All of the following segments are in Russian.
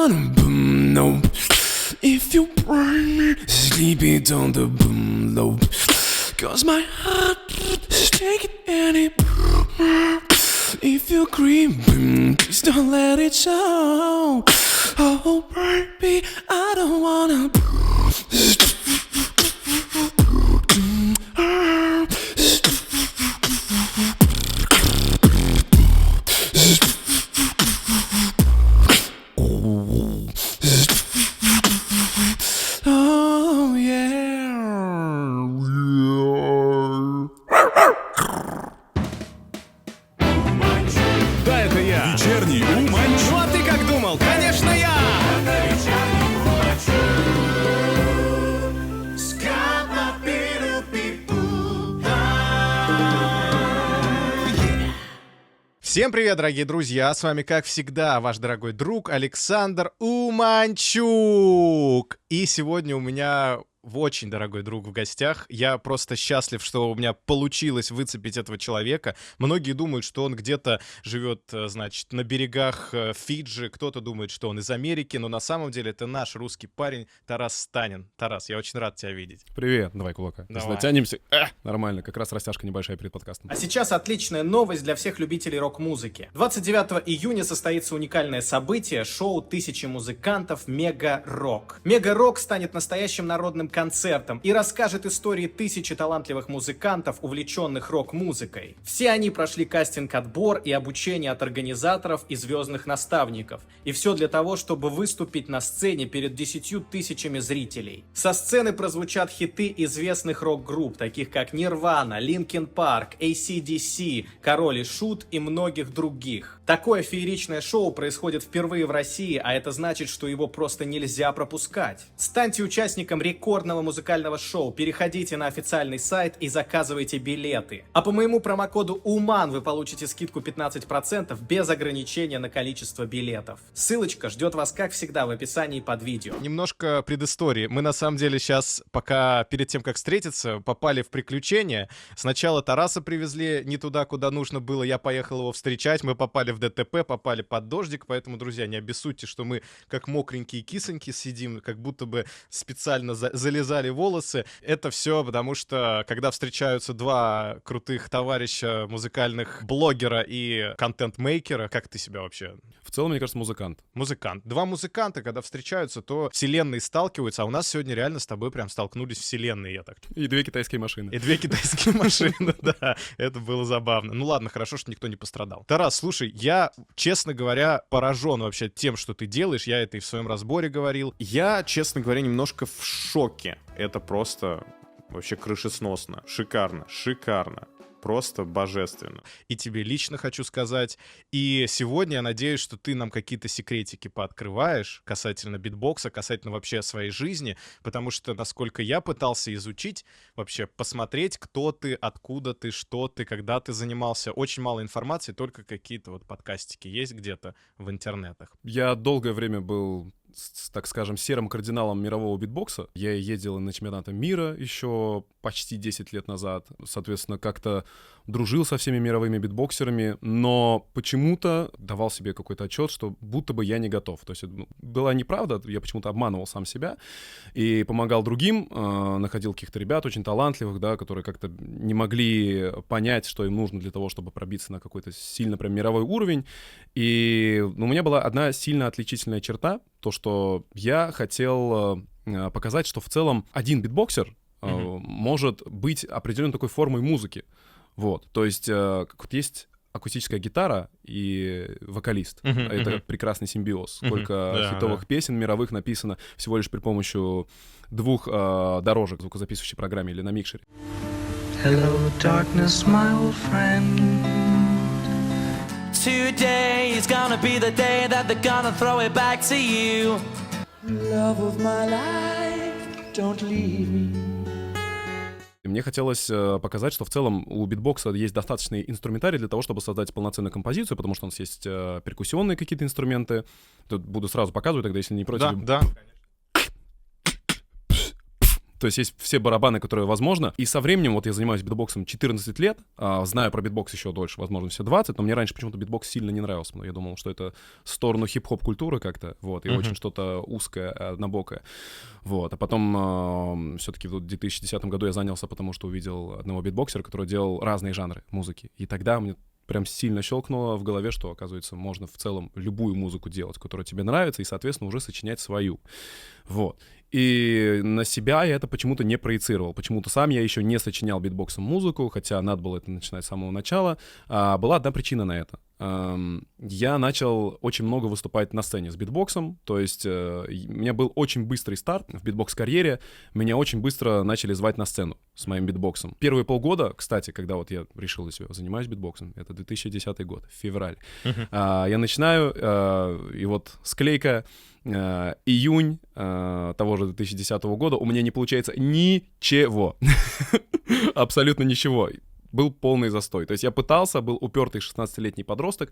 wanna boom, no. If you burn me, sleep it on the boom low. Cause my heart is taking any. If you scream, please don't let it show. Oh baby, I don't wanna. Oh yeah. Да, это я. Вечерний Уманч. Ну а ты как думал? Конечно я! Всем привет, дорогие друзья! С вами, как всегда, ваш дорогой друг Александр Уманчук. И сегодня у меня очень дорогой друг в гостях. Я просто счастлив, что у меня получилось выцепить этого человека. Многие думают, что он где-то живет, значит, на берегах Фиджи. Кто-то думает, что он из Америки. Но на самом деле это наш русский парень Тарас Станин. Тарас, я очень рад тебя видеть. Привет, давай кулака. Давай. Затянемся. Нормально, как раз растяжка небольшая перед подкастом. А сейчас отличная новость для всех любителей рок-музыки. 29 июня состоится уникальное событие — шоу тысячи музыкантов «Мега Рок». «Мега Рок» станет настоящим народным концертом и расскажет истории тысячи талантливых музыкантов, увлеченных рок-музыкой. Все они прошли кастинг-отбор и обучение от организаторов и звездных наставников. И все для того, чтобы выступить на сцене перед 10 тысячами зрителей. Со сцены прозвучат хиты известных рок-групп, таких как Nirvana, Linkin Park, AC/DC, Король и Шут и многих других. Такое фееричное шоу происходит впервые в России, а это значит, что его просто нельзя пропускать. Станьте участником рекордного музыкального шоу, переходите на официальный сайт и заказывайте билеты. А по моему промокоду УМАН вы получите скидку 15% без ограничения на количество билетов. Ссылочка ждет вас, как всегда, в описании под видео. Немножко предыстории. Мы на самом деле сейчас, пока перед тем, как встретиться, попали в приключения. Сначала Тараса привезли не туда, куда нужно было, я поехал его встречать, мы попали в ДТП, попали под дождик, поэтому, друзья, не обессудьте, что мы как мокренькие кисоньки сидим, как будто бы специально залезали волосы. Это все потому, что когда встречаются два крутых товарища, музыкальных блогера и контент-мейкера, как ты себя вообще? В целом, мне кажется, музыкант. Музыкант. Два музыканта, когда встречаются, то вселенные сталкиваются, а у нас сегодня реально с тобой прям столкнулись вселенные, я так. И две китайские машины. И две китайские машины, да. Это было забавно. Ну ладно, хорошо, что никто не пострадал. Тарас, слушай, я, честно говоря, поражен вообще тем, что ты делаешь. Я это и в своем разборе говорил. Я, честно говоря, немножко в шоке. Это просто вообще крышесносно. Шикарно, шикарно. Просто божественно. И тебе лично хочу сказать. И сегодня я надеюсь, что ты нам какие-то секретики пооткрываешь касательно битбокса, касательно вообще своей жизни, потому что, насколько я пытался изучить, вообще посмотреть, кто ты, откуда ты, что ты, когда ты занимался, очень мало информации, только какие-то вот подкастики есть где-то в интернетах. Я долгое время был, так скажем, серым кардиналом мирового битбокса. Я ездил на чемпионаты мира еще почти 10 лет назад. Соответственно, как-то дружил со всеми мировыми битбоксерами, но почему-то давал себе какой-то отчет, что будто бы я не готов. То есть была неправда, я почему-то обманывал сам себя и помогал другим, находил каких-то ребят очень талантливых, да, которые как-то не могли понять, что им нужно для того, чтобы пробиться на какой-то сильно прям мировой уровень. И у меня была одна сильно отличительная черта, то, что я хотел показать, что в целом один битбоксер может быть определенной такой формой музыки. Вот, то есть как вот есть акустическая гитара и вокалист. Это прекрасный симбиоз. Сколько хитовых песен мировых написано всего лишь при помощи двух дорожек в звукозаписывающей программе или на микшере. Hello, darkness, my old friend. Today is gonna be the day that they're gonna throw it back to you. Love of my life, don't leave me. Мне хотелось показать, что в целом у битбокса есть достаточный инструментарий для того, чтобы создать полноценную композицию, потому что у нас есть перкуссионные какие-то инструменты. Тут буду сразу показывать тогда, если не против. Да. То есть есть все барабаны, которые возможно. И со временем, вот я занимаюсь битбоксом 14 лет, знаю про битбокс еще дольше, возможно, все 20, но мне раньше почему-то битбокс сильно не нравился. Я думал, что это в сторону хип-хоп культуры как-то, вот, и очень что-то узкое, однобокое. Вот, а потом все-таки в 2010 году я занялся, потому что увидел одного битбоксера, который делал разные жанры музыки. И тогда мне прям сильно щелкнуло в голове, что, оказывается, можно в целом любую музыку делать, которая тебе нравится, и, соответственно, уже сочинять свою. Вот. И на себя я это почему-то не проецировал. Почему-то сам я еще не сочинял битбоксом музыку, хотя надо было это начинать с самого начала. Была одна причина на это. Я начал очень много выступать на сцене с битбоксом, то есть у меня был очень быстрый старт в битбокс-карьере, меня очень быстро начали звать на сцену с моим битбоксом. Первые полгода, кстати, когда вот я решил, если я занимаюсь битбоксом, это 2010 год, февраль, я начинаю, и вот склейка, июнь того же 2010 года, у меня не получается ничего, абсолютно ничего. Был полный застой. То есть я пытался, был упертый 16-летний подросток,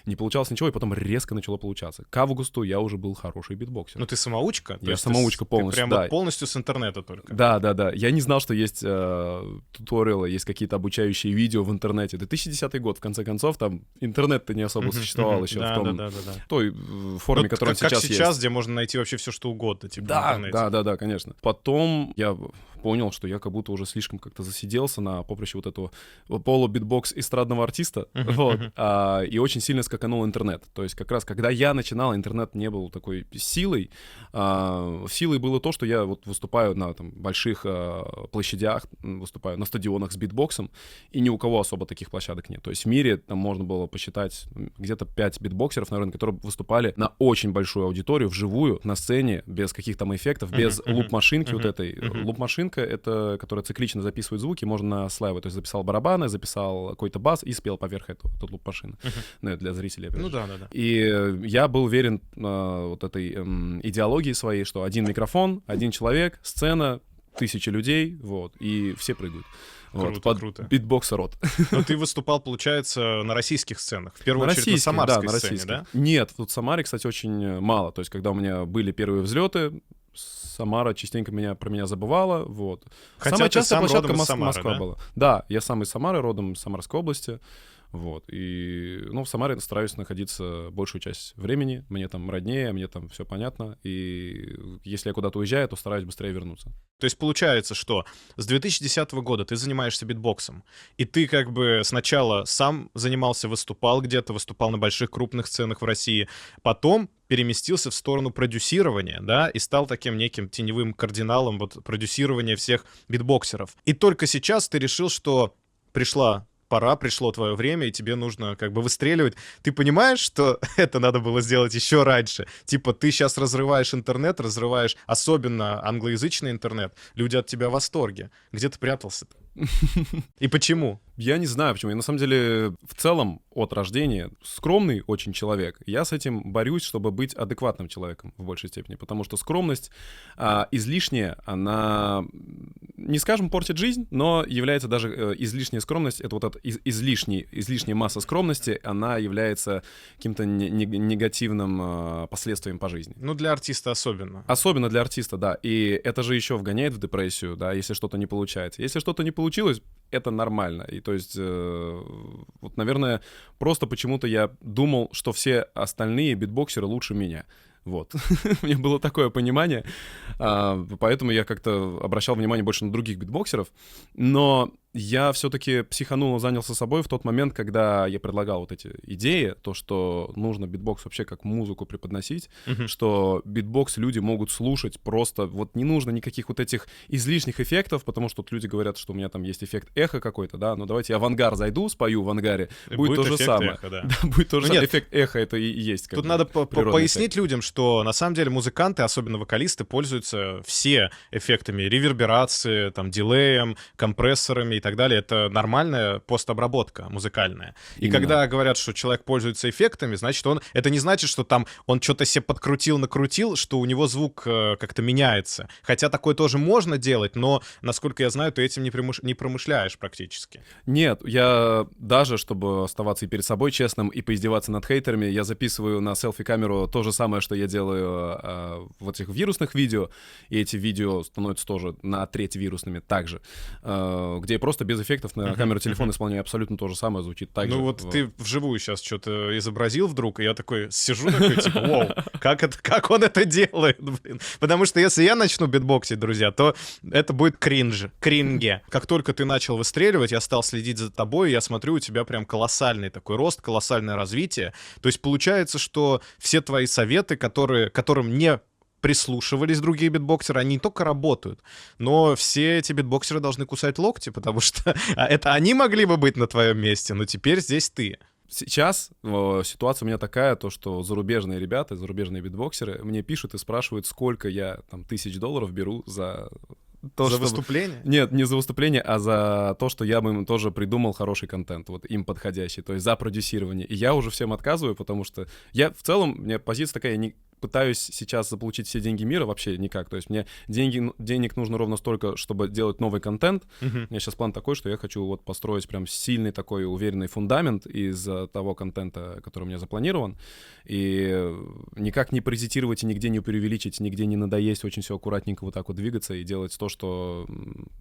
не получалось ничего, и потом резко начало получаться. К августу я уже был хороший битбоксер. Ну ты самоучка? Я самоучка полностью, ты прям да. вот полностью с интернета только? Да. Я не знал, что есть туториалы, есть какие-то обучающие видео в интернете. 2010 год, в конце концов, там интернет-то не особо существовал еще в том, той форме, вот которая как сейчас есть. где можно найти вообще все, что угодно, типа, в интернете. Да, конечно. Потом я понял, что я как будто уже слишком как-то засиделся на поприще вот этого полу-битбокс эстрадного артиста, вот, и очень сильно скаканул интернет. То есть как раз, когда я начинал, интернет не был такой силой. Силой было то, что я вот выступаю на там больших площадях, выступаю на стадионах с битбоксом, и ни у кого особо таких площадок нет. То есть в мире там можно было посчитать где-то 5 битбоксеров, наверное, которые выступали на очень большую аудиторию, вживую, на сцене, без каких там эффектов, без луп-машинки вот этой. Луп-машинка — это, которая циклично записывает звуки, можно наслаивать. То есть записал барабаны, записал какой-то бас и спел поверх этого, эту луп-машину. Ну, это для зрителей. Ну да. И я был уверен вот этой идеологии своей, что один микрофон, один человек, сцена, 1000 людей, вот, и все прыгают. Круто. Битбоксер-рот. Но ты выступал, получается, на российских сценах. В первую очередь на самарской сцене, да? Нет, тут в Самаре, кстати, очень мало. То есть, когда у меня были первые взлеты, Самара частенько про меня забывала, вот. Хотя самая ты частая сам площадка родом из Самары, Москва да? была. Да, я сам из Самары, родом из Самарской области. Вот, и, в Самаре стараюсь находиться большую часть времени, мне там роднее, мне там все понятно, и если я куда-то уезжаю, то стараюсь быстрее вернуться. То есть получается, что с 2010 года ты занимаешься битбоксом, и ты как бы сначала сам занимался, выступал где-то, выступал на больших крупных сценах в России, потом переместился в сторону продюсирования, да, и стал таким неким теневым кардиналом вот продюсирования всех битбоксеров. И только сейчас ты решил, что пришло твое время, и тебе нужно как бы выстреливать. Ты понимаешь, что это надо было сделать еще раньше? Типа ты сейчас разрываешь интернет, разрываешь особенно англоязычный интернет. Люди от тебя в восторге. Где ты прятался-то? И почему? Я не знаю, почему. Я, на самом деле, в целом, от рождения скромный очень человек. Я с этим борюсь, чтобы быть адекватным человеком в большей степени. Потому что скромность излишняя, она, не скажем, портит жизнь, но является даже излишняя скромность. Это вот эта излишняя масса скромности, она является каким-то негативным последствием по жизни. Ну, для артиста особенно. Особенно для артиста, да. И это же еще вгоняет в депрессию, да, если что-то не получается. Если что-то не получилось, это нормально. И то есть, вот, наверное, просто почему-то я думал, что все остальные битбоксеры лучше меня. Вот. У меня было такое понимание, поэтому я как-то обращал внимание больше на других битбоксеров. Но я все-таки психанул и занялся собой в тот момент, когда я предлагал вот эти идеи, то, что нужно битбокс вообще как музыку преподносить, что битбокс люди могут слушать просто, вот не нужно никаких вот этих излишних эффектов, потому что тут люди говорят, что у меня там есть эффект эхо какой-то, да, но давайте я в ангар зайду, спою в ангаре, будет то же самое. Эхо, да. Да, будет то же самое. Нет, эффект эхо это и есть. Тут надо пояснить людям, что на самом деле музыканты, особенно вокалисты, пользуются все эффектами реверберации, там, дилеем, компрессорами и так далее, это нормальная постобработка музыкальная. И Именно. когда говорят, что человек пользуется эффектами, значит, это не значит, что там он что-то себе подкрутил, накрутил, что у него звук как-то меняется. Хотя такое тоже можно делать, но, насколько я знаю, ты этим не промышляешь практически. Нет, я даже, чтобы оставаться и перед собой честным, и поиздеваться над хейтерами, я записываю на селфи-камеру то же самое, что я делаю в этих вирусных видео, и эти видео становятся тоже на треть вирусными также, где я просто без эффектов на камеру телефона исполняю абсолютно то же самое, звучит так же. Ну вот ты вживую сейчас что-то изобразил вдруг, и я такой сижу такой, типа, вау, как он это делает, блин. Потому что если я начну битбоксить, друзья, то это будет кринге. Как только ты начал выстреливать, я стал следить за тобой, и я смотрю, у тебя прям колоссальный такой рост, колоссальное развитие. То есть получается, что все твои советы, которым не прислушивались другие битбоксеры, они не только работают, но все эти битбоксеры должны кусать локти, потому что это они могли бы быть на твоем месте, но теперь здесь ты. Сейчас ситуация у меня такая, то что зарубежные ребята, зарубежные битбоксеры мне пишут и спрашивают, сколько я там $1000 беру за то, За чтобы... выступление? Нет, не за выступление, а за то, что я бы им тоже придумал хороший контент, вот им подходящий, то есть за продюсирование. И я уже всем отказываю, потому что я в целом, у меня позиция такая, я не пытаюсь сейчас заполучить все деньги мира вообще никак. То есть мне денег нужно ровно столько, чтобы делать новый контент. У меня сейчас план такой, что я хочу вот построить прям сильный такой уверенный фундамент из того контента, который у меня запланирован. И никак не паразитировать и нигде не преувеличить, нигде не надоесть, очень все аккуратненько вот так вот двигаться и делать то, что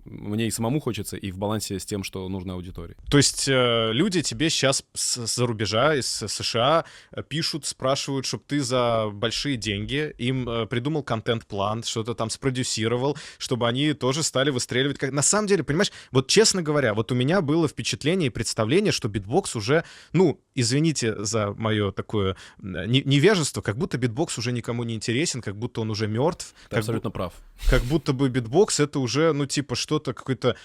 мне и самому хочется, и в балансе с тем, что нужно аудитории. То есть люди тебе сейчас с-за рубежа, из США пишут, спрашивают, чтобы ты за большие деньги им придумал контент-план, что-то там спродюсировал, чтобы они тоже стали выстреливать. На самом деле, понимаешь, вот честно говоря, вот у меня было впечатление и представление, что битбокс уже, ну, извините за мое такое невежество, как будто битбокс уже никому не интересен, как будто он уже мертв. Ты абсолютно прав. Как будто бы битбокс — это уже, ну, типа, что-то, какой-то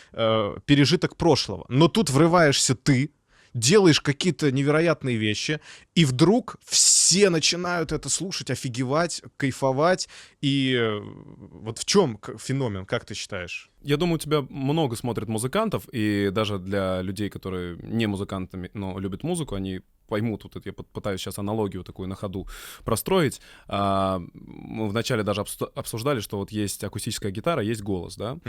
пережиток прошлого. Но тут врываешься ты, делаешь какие-то невероятные вещи, и вдруг все начинают это слушать, офигевать, кайфовать. И вот в чем феномен, как ты считаешь? Я думаю, тебя много смотрят музыкантов, и даже для людей, которые не музыкантами, но любят музыку, они поймут, вот это я пытаюсь сейчас аналогию такую на ходу простроить. Мы вначале даже обсуждали, что вот есть акустическая гитара, есть голос, да,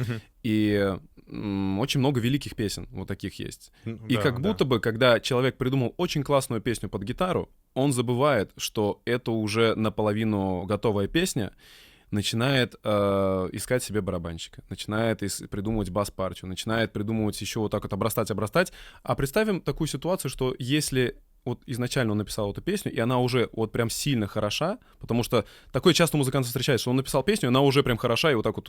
и очень много великих песен вот таких есть. И как будто бы, когда человек придумал очень классную песню под гитару, он забывает, что это уже наполовину готовая песня, начинает искать себе барабанщика, начинает придумывать бас-партию, начинает придумывать еще вот так вот обрастать. А представим такую ситуацию, что если вот изначально он написал эту песню, и она уже вот прям сильно хороша, потому что такое часто у музыкантов встречается, что он написал песню, и она уже прям хороша, и вот так вот,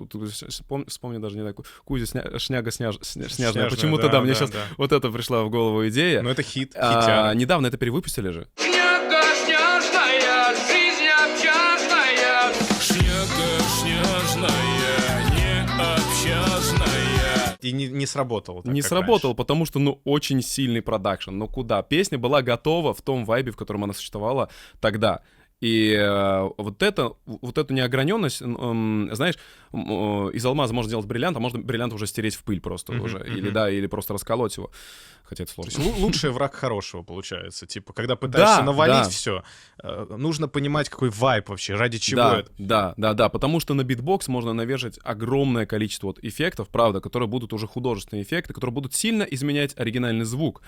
вспомни даже, не знаю, Кузя Снежная, почему-то, да, мне сейчас вот это пришла в голову идея. Ну это хитяра. Недавно это перевыпустили же. Снега снежная, жизнь общажная. Снега снежная, необщажная. И не сработало. Не сработало, потому что, ну, очень сильный продакшн. Ну, куда? Песня была готова в том вайбе, в котором она существовала тогда. И вот эту неограненность, знаешь, из алмаза можно делать бриллиант, а можно бриллиант уже стереть в пыль просто уже. Или просто расколоть его. Хотя это сложно. То есть лучший враг хорошего, получается. Типа, когда пытаешься навалить все, нужно понимать, какой вайб вообще, ради чего это. Да, потому что на битбокс можно навешать огромное количество вот эффектов, правда, которые будут уже художественные эффекты, которые будут сильно изменять оригинальный звук.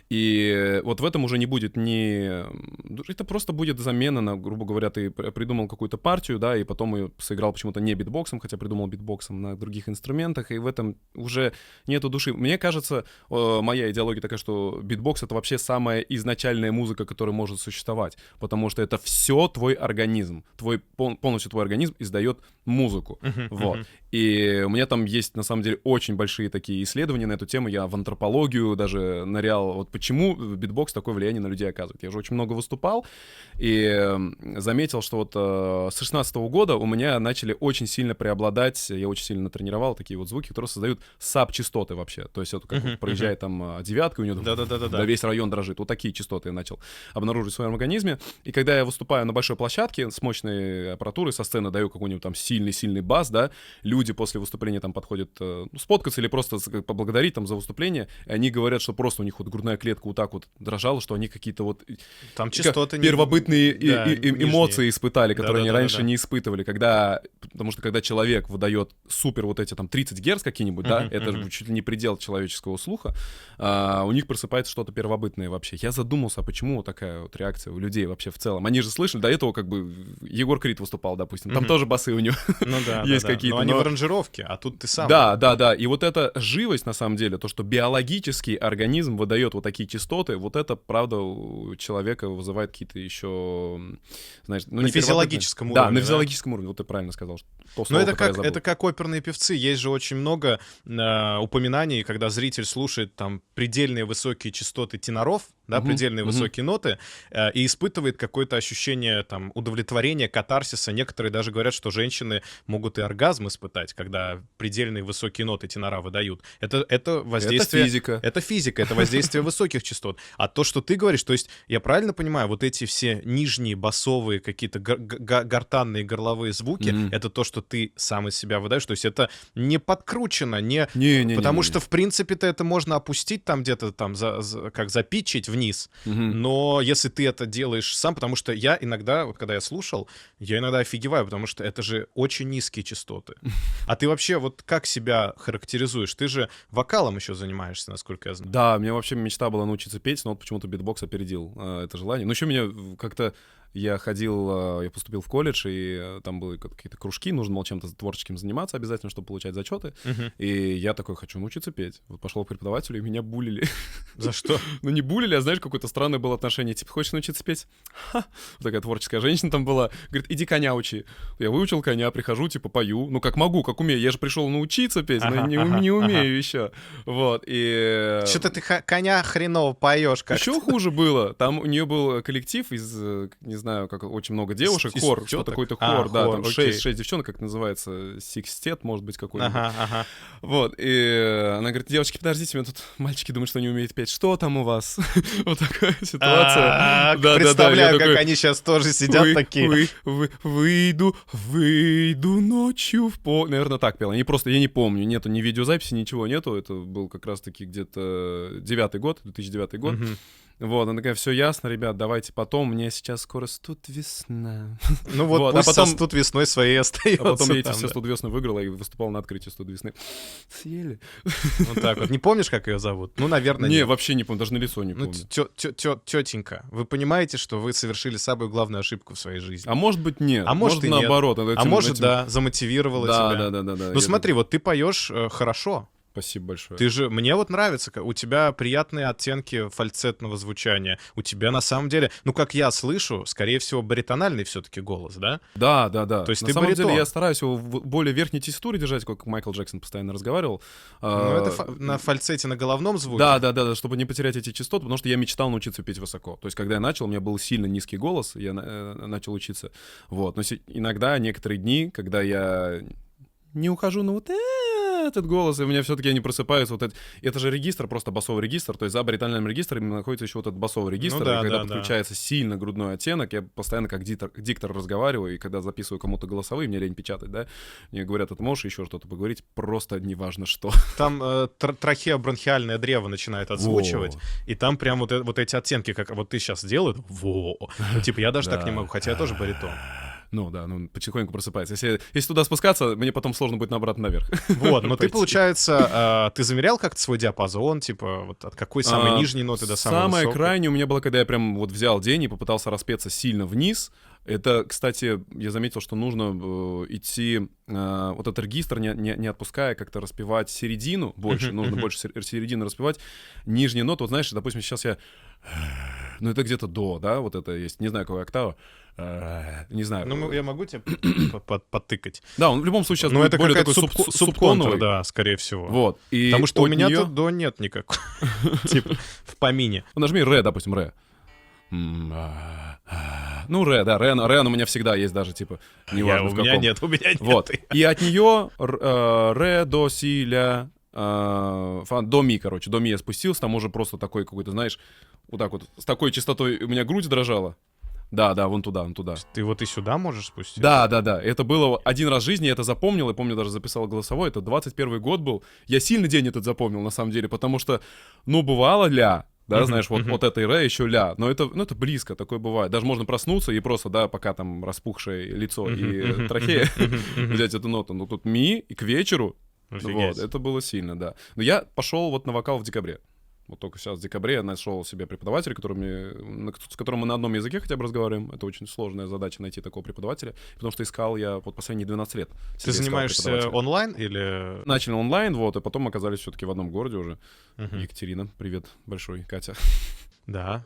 И вот в этом уже не будет это просто будет замена на, грубо говоря, ты придумал какую-то партию, да, и потом ее сыграл почему-то не битбоксом, хотя придумал битбоксом на других инструментах, и в этом уже нету души. Мне кажется, моя идеология такая, что битбокс — это вообще самая изначальная музыка, которая может существовать, потому что это все твой организм, полностью твой организм издает музыку, вот. И у меня там есть, на самом деле, очень большие такие исследования на эту тему, я в антропологию даже нырял, вот почему битбокс такое влияние на людей оказывает. Я уже очень много выступал, и заметил, что вот с 16-го года у меня начали очень сильно преобладать, я очень сильно натренировал такие вот звуки, которые создают саб-частоты вообще. То есть это как вот проезжает там девятка, у него да, весь район дрожит. Вот такие частоты я начал обнаружить в своем организме. И когда я выступаю на большой площадке с мощной аппаратурой, со сцены даю какой-нибудь там сильный бас, да, люди после выступления там подходят сфоткаться или просто поблагодарить там за выступление, и они говорят, что просто у них вот грудная клетка вот так вот дрожала, что они какие-то вот там частоты первобытные нижние. Эмоции испытали, которые они раньше не испытывали, потому что когда человек выдает супер вот эти там 30 Гц какие-нибудь, да, это же чуть ли не предел человеческого слуха, у них просыпается что-то первобытное вообще. Я задумался, а почему вот такая вот реакция у людей вообще в целом? Они же слышали, до этого как бы Егор Крид выступал, допустим, там тоже басы у него есть какие-то. Но они в аранжировке, а тут ты сам. Да, и вот эта живость, на самом деле, то, что биологический организм выдает вот такие частоты, вот это, правда, у человека вызывает какие-то еще, знаешь, на физиологическом уровне. Да, на физиологическом уровне, вот ты правильно сказал. Но это как оперные певцы, есть же очень много упоминаний, когда зритель слушает там предельные высокие частоты теноров, да, предельные высокие ноты, и испытывает какое-то ощущение там удовлетворения, катарсиса. Некоторые даже говорят, что женщины могут и оргазм испытать, когда предельные высокие ноты тенора выдают. Это воздействие... Это физика, это воздействие высоких частот. А то, что ты говоришь, то есть, я правильно понимаю, вот эти все нижние басовые какие-то гортанные горловые звуки, это то, что ты сам из себя выдаешь, то есть это не подкручено, потому что, в принципе-то, это можно опустить там где-то там, как запитчить вниз, но если ты это делаешь сам, потому что я иногда, вот когда я слушал, я иногда офигеваю, потому что это же очень низкие частоты. А ты вообще вот как себя характеризуешь? Ты же вокалом еще занимаешься, насколько я знаю. Да, у меня вообще мечта была научиться петь, но вот почему-то битбокс опередил это желание. Но еще меня как-то... Я поступил в колледж, и там были какие-то кружки, нужно было чем-то творческим заниматься обязательно, чтобы получать зачеты. И я такой, хочу научиться петь. Вот пошел к преподавателю, и меня булили. За что? Ну, не булили, а, знаешь, какое-то странное было отношение. Типа, хочешь научиться петь? Вот такая творческая женщина там была. Говорит, иди коня учи. Я выучил коня, прихожу, типа, пою. Ну, как могу, как умею. Я же пришел научиться петь, но не умею еще. Вот, и... Что-то ты коня хреново поешь как-то. Еще хуже было. Там у нее был коллектив из... не знаю, как очень много девушек, хор, что-то какой-то хор, да, там 6 девчонок, как называется, секстет, может быть, какой-нибудь. Вот, и она говорит, девочки, подождите, меня тут мальчики думают, что не умеют петь. Что там у вас? Вот такая ситуация. Представляю, как они сейчас тоже сидят такие. Выйду ночью в поле. Наверное, так пела. Я не помню, нету ни видеозаписи, ничего нету. Это был как раз-таки где-то 2009 год. Вот, она такая, все ясно, ребят, давайте потом, мне сейчас скоро студ весна. Ну вот, пусть со студ весной своей остается. А потом я эти все студ весны выиграла и выступал на открытии студ весны. Съели. Вот так вот. Не помнишь, как ее зовут? Ну, наверное, не, вообще не помню, даже на лицо не помню. Тетенька, вы понимаете, что вы совершили самую главную ошибку в своей жизни? А может быть, нет. А может, и наоборот. А может, да, замотивировала тебя. Да. Ну, смотри, вот ты поешь хорошо. Спасибо большое. Ты же, мне вот нравится, у тебя приятные оттенки фальцетного звучания. У тебя на самом деле, ну как я слышу, скорее всего, баритональный все-таки голос, да? Да. То есть на ты самом баритон. деле я стараюсь его в более верхней текстуре держать, как Майкл Джексон постоянно разговаривал. Ну это на фальцете на головном звуке? Да, чтобы не потерять эти частоты, потому что я мечтал научиться петь высоко. То есть когда я начал, у меня был сильно низкий голос, я начал учиться. Вот. Но иногда, некоторые дни, когда я не ухожу на вот этот голос, и у меня все-таки я не просыпаюсь. Вот это же регистр, просто басовый регистр, то есть за баритональным регистром находится еще вот этот басовый регистр, и когда подключается сильно грудной оттенок, я постоянно как диктор разговариваю, и когда записываю кому-то голосовые, мне лень печатать, да, мне говорят, ты можешь еще что-то поговорить, просто неважно что. Там трахеобронхиальное древо начинает отзвучивать, и там прям вот эти оттенки, как вот ты сейчас делаешь, ну, типа я даже так не могу, хотя я тоже баритон. Ну да, потихоньку просыпается. Если туда спускаться, мне потом сложно будет обратно наверх. Вот, но ты, получается, ты замерял как-то свой диапазон, типа, вот от какой самой нижней ноты до самой высокой? Самое крайнее у меня было, когда я прям вот взял день и попытался распеться сильно вниз. Это, кстати, я заметил, что нужно идти, вот этот регистр не отпуская, как-то распевать середину больше, нужно больше середины распевать. Нижние ноты, вот знаешь, допустим, сейчас я... Ну, это где-то до, да, вот это есть, не знаю, какая октава, не знаю. Ну, я могу тебе подтыкать. Да, он в любом случае сейчас будет более такой субтоновый, да, скорее всего. Вот. Потому что у меня тут до нет никакой, типа, в помине. Нажми ре, допустим, ре. Ну, ре, да, ре у меня всегда есть даже, типа, неважно в каком. У меня нет. Вот. И от нее ре, до, си, ля, до ми, короче. До ми я спустился, там уже просто такой какой-то, знаешь, вот так вот, с такой частотой у меня грудь дрожала. Да, вон туда. Ты вот и сюда можешь спуститься? Да. Это было один раз в жизни, я это запомнил, я помню, даже записал голосовой, это 21 год был. Я сильно день этот запомнил, на самом деле, потому что, ну, бывало ля, да, знаешь, вот это и ре, еще ля, но это близко, такое бывает. Даже можно проснуться и просто, да, пока там распухшее лицо и трахея, взять эту ноту. Но тут ми, и к вечеру, вот, это было сильно, да. Но я пошел вот на вокал в декабре. Вот только сейчас в декабре я нашел себе преподавателя, с которым мы на одном языке хотя бы разговариваем. Это очень сложная задача найти такого преподавателя, потому что искал я вот последние 12 лет. Ты занимаешься онлайн или... Начали онлайн, вот, и потом оказались все-таки в одном городе уже. Екатерина, привет большой, Катя. Да,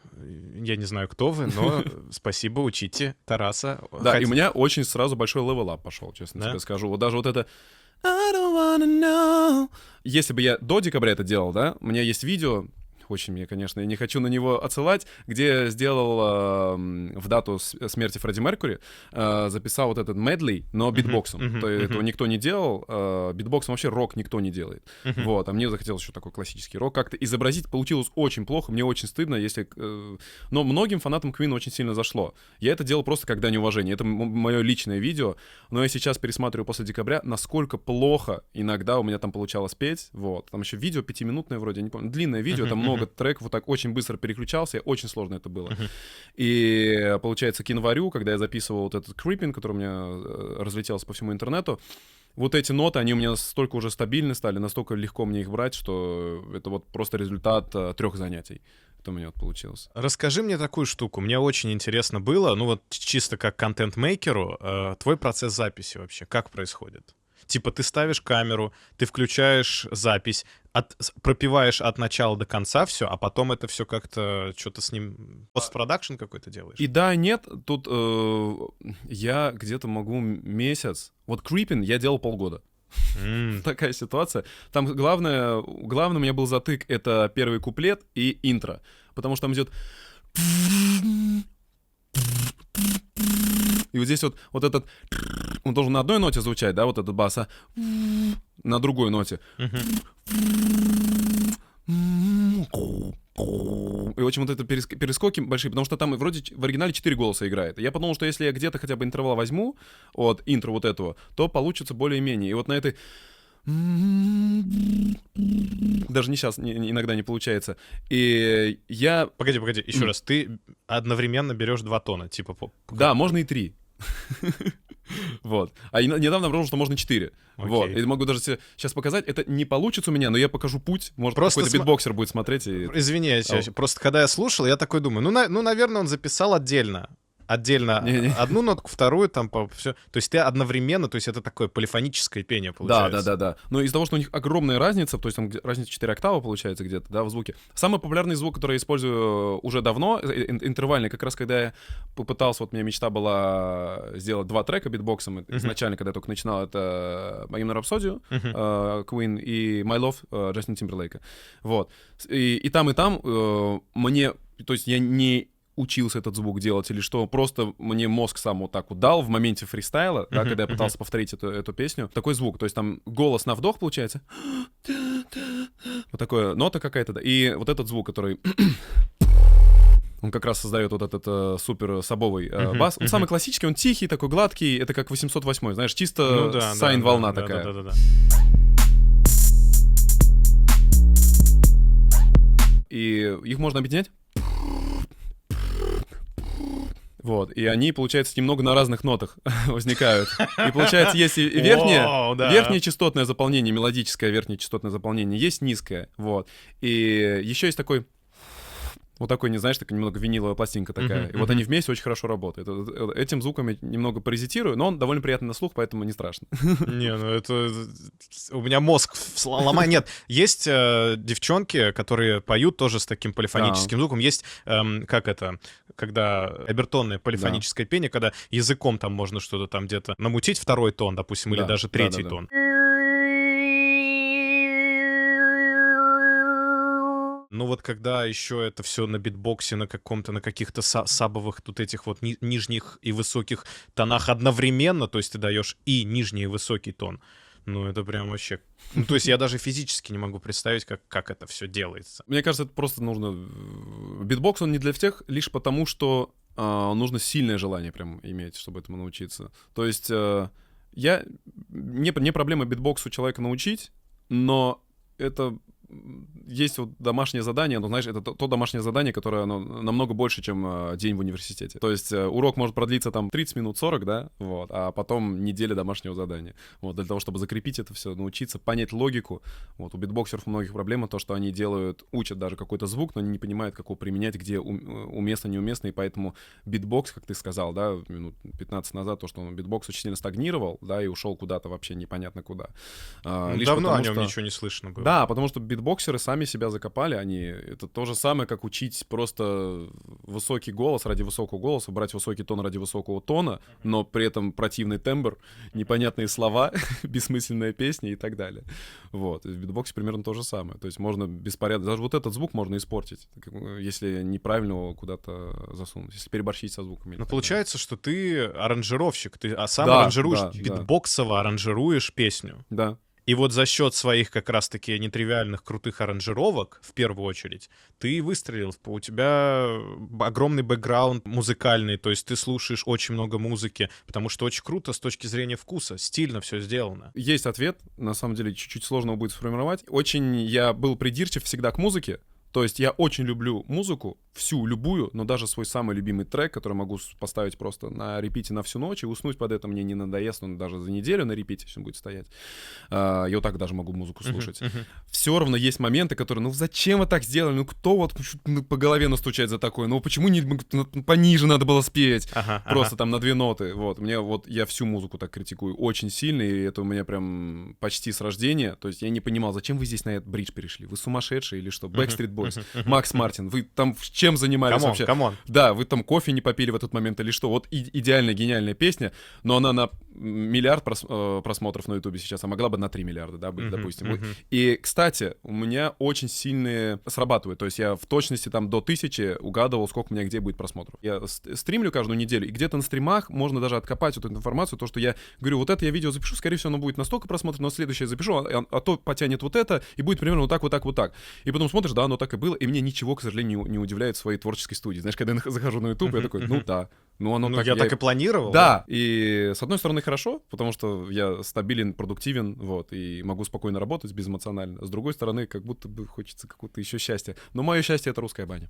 я не знаю, кто вы, но спасибо, учите Тараса. Да, и у меня очень сразу большой левел-ап пошел, честно тебе скажу. Вот даже вот это... I don't wanna know. Если бы я до декабря это делал, да, у меня есть видео, очень мне, конечно, я не хочу на него отсылать, где сделал в дату смерти Фредди Меркьюри, записал вот этот медлей, но битбоксом. То есть этого никто не делал, битбоксом вообще рок никто не делает. Вот, а мне захотелось еще такой классический рок. Как-то изобразить получилось очень плохо, мне очень стыдно, если... Но многим фанатам Queen очень сильно зашло. Я это делал просто как дань уважения. Это мое личное видео, но я сейчас пересматриваю после декабря, насколько плохо иногда у меня там получалось петь. Вот, там еще видео 5-минутное вроде, не помню, длинное видео, там много треков, вот так очень быстро переключался, очень сложно это было. И получается, к январю, когда я записывал вот этот Creeping, который у меня разлетелся по всему интернету, вот эти ноты, они у меня настолько уже стабильны стали, настолько легко мне их брать, что это вот просто результат 3 занятий. Это у меня вот получилось. Расскажи мне такую штуку. Мне очень интересно было, ну вот чисто как контент-мейкеру, твой процесс записи вообще, как происходит? Типа ты ставишь камеру, ты включаешь запись, пропиваешь от начала до конца все, а потом это все как-то что-то с ним постпродакшн какой-то делаешь. И да, нет, тут я где-то могу месяц. Вот Creeping я делал полгода. Такая ситуация. Там главное у меня был затык, это первый куплет и интро, потому что там идет. И вот здесь вот этот, он должен на одной ноте звучать, да, вот этот бас, а на другой ноте. И очень вот это перескоки большие, потому что там вроде в оригинале 4 голоса играет. Я подумал, что если я где-то хотя бы интервал возьму от интро вот этого, то получится более-менее. И вот на этой... Даже не сейчас, иногда не получается. И я... Погоди, еще раз. Ты одновременно берешь 2 тона, типа... Да, можно и 3. Вот. А недавно обнаружил, что можно 4. Вот. И могу даже тебе сейчас показать. Это не получится у меня, но я покажу путь. Может, просто какой-то битбоксер будет смотреть. Извини, просто когда я слушал, я такой думаю, ну, наверное, он записал отдельно одну нотку, вторую, там, все. То есть ты одновременно, то есть это такое полифоническое пение получается. Да. Но из-за того, что у них огромная разница, то есть там разница 4 октавы получается где-то, да, в звуке. Самый популярный звук, который я использую уже давно, интервальный, как раз когда я попытался, вот у меня мечта была сделать 2 трека битбоксом, изначально, когда я только начинал, это «Богемную рапсодию», Queen, и «My Love» Джастина Тимберлейка. Вот. И там мне, то есть я не учился этот звук делать или что, просто мне мозг сам вот так вот дал в моменте фристайла, да, когда я пытался повторить эту песню, такой звук, то есть там голос на вдох получается, вот такая нота какая-то, да, и вот этот звук, который... Он как раз создает вот этот супер сабовый бас. Он самый классический, он тихий, такой гладкий, это как 808, знаешь, чисто сайн-волна такая. Да. И их можно объединять. Вот, и они, получается, немного на разных нотах возникают. И, получается, есть и верхнее частотное заполнение, мелодическое верхнее частотное заполнение, есть низкое, вот. И еще есть такой, вот такой, не знаешь, такая немного виниловая пластинка такая. И вот они вместе очень хорошо работают. Этим звуком я немного паразитирую, но он довольно приятный на слух, поэтому не страшно. Не, ну это... У меня мозг ломает. Нет, есть девчонки, которые поют тоже с таким полифоническим звуком. Есть, как это, когда обертонное полифоническое пение, когда языком там можно что-то там где-то намутить 2-й тон, допустим, или даже 3-й тон. Ну вот когда еще это все на битбоксе, на каком-то, на каких-то сабовых тут этих вот нижних и высоких тонах одновременно, то есть ты даешь и нижний, и высокий тон. Ну, это прям вообще... Ну, то есть я даже физически не могу представить, как это все делается. Мне кажется, это просто нужно... Битбокс, он не для всех, лишь потому, что нужно сильное желание прям иметь, чтобы этому научиться. То есть не проблема битбоксу человека научить, но это... Есть вот домашнее задание, но, знаешь, это то домашнее задание, которое намного больше, чем день в университете. То есть урок может продлиться там 30 минут, 40, да, вот, а потом неделя домашнего задания. Вот, для того, чтобы закрепить это все, научиться понять логику. Вот, у битбоксеров у многих проблема то, что они учат даже какой-то звук, но они не понимают, как его применять, где уместно, неуместно, и поэтому битбокс, как ты сказал, да, минут 15 назад, то, что битбокс очень сильно стагнировал, да, и ушел куда-то вообще непонятно куда. Давно о нем ничего не слышно было. Да, потому что битбоксеры сами себя закопали, это то же самое, как учить просто высокий голос ради высокого голоса, брать высокий тон ради высокого тона, но при этом противный тембр, непонятные слова, бессмысленная песня и так далее. Вот, в битбоксе примерно то же самое, то есть можно беспорядок, даже вот этот звук можно испортить, если неправильно его куда-то засунуть, если переборщить со звуками. Ну, получается, что ты аранжировщик, ты сам аранжируешь, да, битбоксово аранжируешь песню. Да. И вот за счет своих как раз-таки нетривиальных крутых аранжировок, в первую очередь, ты выстрелил. У тебя огромный бэкграунд музыкальный, то есть ты слушаешь очень много музыки, потому что очень круто с точки зрения вкуса, стильно все сделано. Есть ответ, на самом деле чуть-чуть сложно его будет сформировать. Очень я был придирчив всегда к музыке. То есть я очень люблю музыку, всю, любую, но даже свой самый любимый трек, который могу поставить просто на репите на всю ночь и уснуть под это мне не надоест, он даже за неделю на репите еще будет стоять. Я вот так даже могу музыку слушать. Все равно есть моменты, которые, ну зачем вы так сделали? Ну кто вот по голове настучать за такое? Ну почему не пониже надо было спеть? Просто там на 2 ноты. Вот, я всю музыку так критикую очень сильно, и это у меня прям почти с рождения. То есть я не понимал, зачем вы здесь на этот бридж перешли? Вы сумасшедшие или что? Backstreet Boys, Макс Мартин, вы там чем занимались вообще? Камон. Да, вы там кофе не попили в этот момент или что? Вот идеальная, гениальная песня, но она на миллиард просмотров на Ютубе сейчас, а могла бы на 3 миллиарда, да, быть, допустим. И, кстати, у меня очень сильные срабатывают, то есть я в точности там до 1000 угадывал, сколько у меня где будет просмотров. Я стримлю каждую неделю, и где-то на стримах можно даже откопать вот эту информацию, то, что я говорю, вот это я видео запишу, скорее всего, оно будет на столько просмотров, но следующее запишу, а то потянет вот это, и будет примерно вот так, вот так, вот так. И потом смотришь, да, оно так и было, и мне ничего, к сожалению, не удивляет в своей творческой студии. Знаешь, когда я захожу на YouTube, я такой, ну да, ну оно так. Я так и планировал. Да, и с одной стороны хорошо, потому что я стабилен, продуктивен, вот, и могу спокойно работать безэмоционально. С другой стороны, как будто бы хочется какого-то еще счастья. Но мое счастье — это русская баня.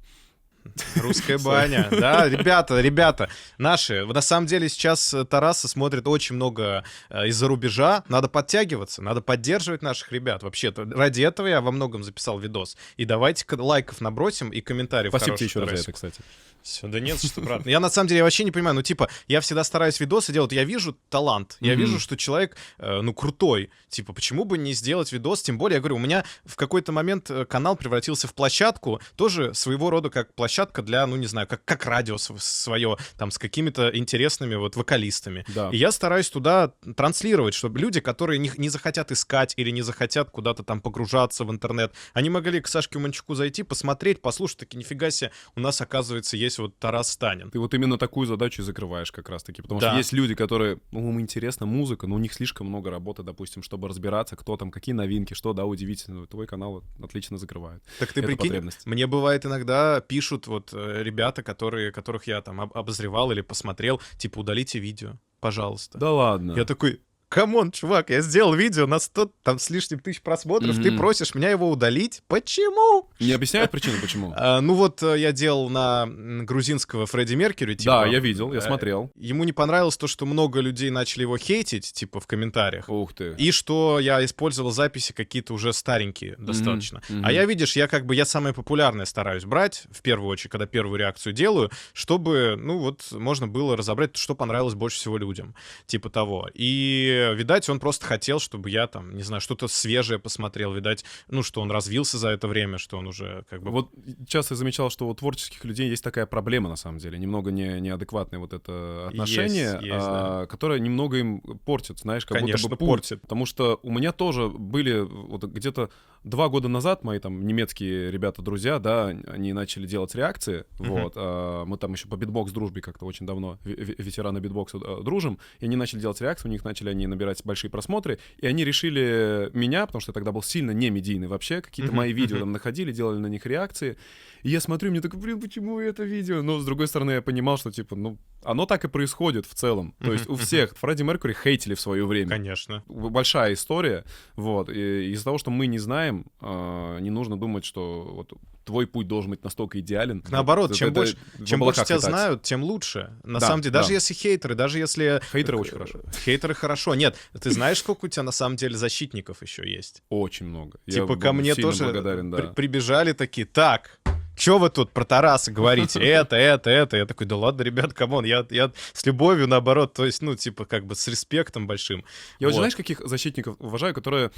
Русская баня, да, ребята, наши. На самом деле сейчас Тараса смотрит очень много из-за рубежа. Надо подтягиваться, надо поддерживать наших ребят. Вообще-то ради этого я во многом записал видос. И давайте лайков набросим и комментариев. Спасибо тебе еще раз за это, кстати. Все, да нет, что, брат. Я на самом деле вообще не понимаю, ну типа, я всегда стараюсь видосы делать, я вижу талант, я вижу, что человек, ну, крутой. Типа, почему бы не сделать видос? Тем более, я говорю, у меня в какой-то момент канал превратился в площадку, тоже своего рода как площадка для, ну, не знаю, как радио свое, там, с какими-то интересными вот вокалистами. Да. И я стараюсь туда транслировать, чтобы люди, которые не захотят искать или не захотят куда-то там погружаться в интернет, они могли к Сашке Уманчуку зайти, посмотреть, послушать, таки нифига себе, у нас, оказывается, есть вот Тарас Станин. Ты вот именно такую задачу и закрываешь как раз-таки, потому что есть люди, которые, ну, им интересна музыка, но у них слишком много работы, допустим, чтобы разбираться, кто там, какие новинки, что, да, удивительно. Твой канал отлично закрывает. Так ты прикинь, мне бывает иногда пишут вот ребята, которых я там обозревал или посмотрел, типа, удалите видео, пожалуйста. Да ладно. Я такой... Камон, чувак, я сделал видео на 100 там с лишним тысяч просмотров, ты просишь меня его удалить? Почему? Не объясняют причину, почему? Ну вот я делал на грузинского Фредди Меркьюри, типа... Да, я видел, я смотрел. Ему не понравилось то, что много людей начали его хейтить, типа, в комментариях. Ух ты. И что я использовал записи какие-то уже старенькие достаточно. А я, видишь, я самое популярное стараюсь брать, в первую очередь, когда первую реакцию делаю, чтобы, ну вот, можно было разобрать, что понравилось больше всего людям. Типа того. И видать, он просто хотел, чтобы я там, не знаю, что-то свежее посмотрел. Видать, ну, что он развился за это время, что он уже как бы... Вот часто я замечал, что у творческих людей есть такая проблема, на самом деле. Немного неадекватное вот это отношение, да. которое немного им портит, знаешь, как Конечно, будто бы портит. Потому что у меня тоже были вот где-то 2 года назад мои там немецкие ребята-друзья, да, они начали делать реакции, вот, мы там еще по битбокс-дружбе как-то очень давно, ветераны битбокса, дружим, и они начали делать реакции, у них начали они набирать большие просмотры, и они решили меня, потому что я тогда был сильно не медийный вообще, какие-то мои видео там находили, делали на них реакции, и я смотрю, мне такой, блин, почему это видео? Но, с другой стороны, я понимал, что, типа, ну, оно так и происходит в целом, то есть у всех, Фредди Меркьюри хейтили в свое время. Конечно. Большая история, вот, и из-за того, что мы не знаем, не нужно думать, что вот твой путь должен быть настолько идеален. Наоборот, Это- чем это больше в тебя облаках знают, тем лучше. На Да, самом деле, да. даже если хейтеры, даже если... Хейтеры очень хорошо. Хейтеры хорошо. Нет, ты знаешь, сколько у тебя на самом деле защитников еще есть? Очень много. Типа Я ко мне сильно тоже благодарен, да. прибежали такие, так, что вы тут про Тараса говорите? Это. Я такой, да ладно, ребят, камон, я с любовью, наоборот, то есть, ну, типа, как бы с респектом большим. Я очень, Вот. знаешь, каких защитников уважаю, которые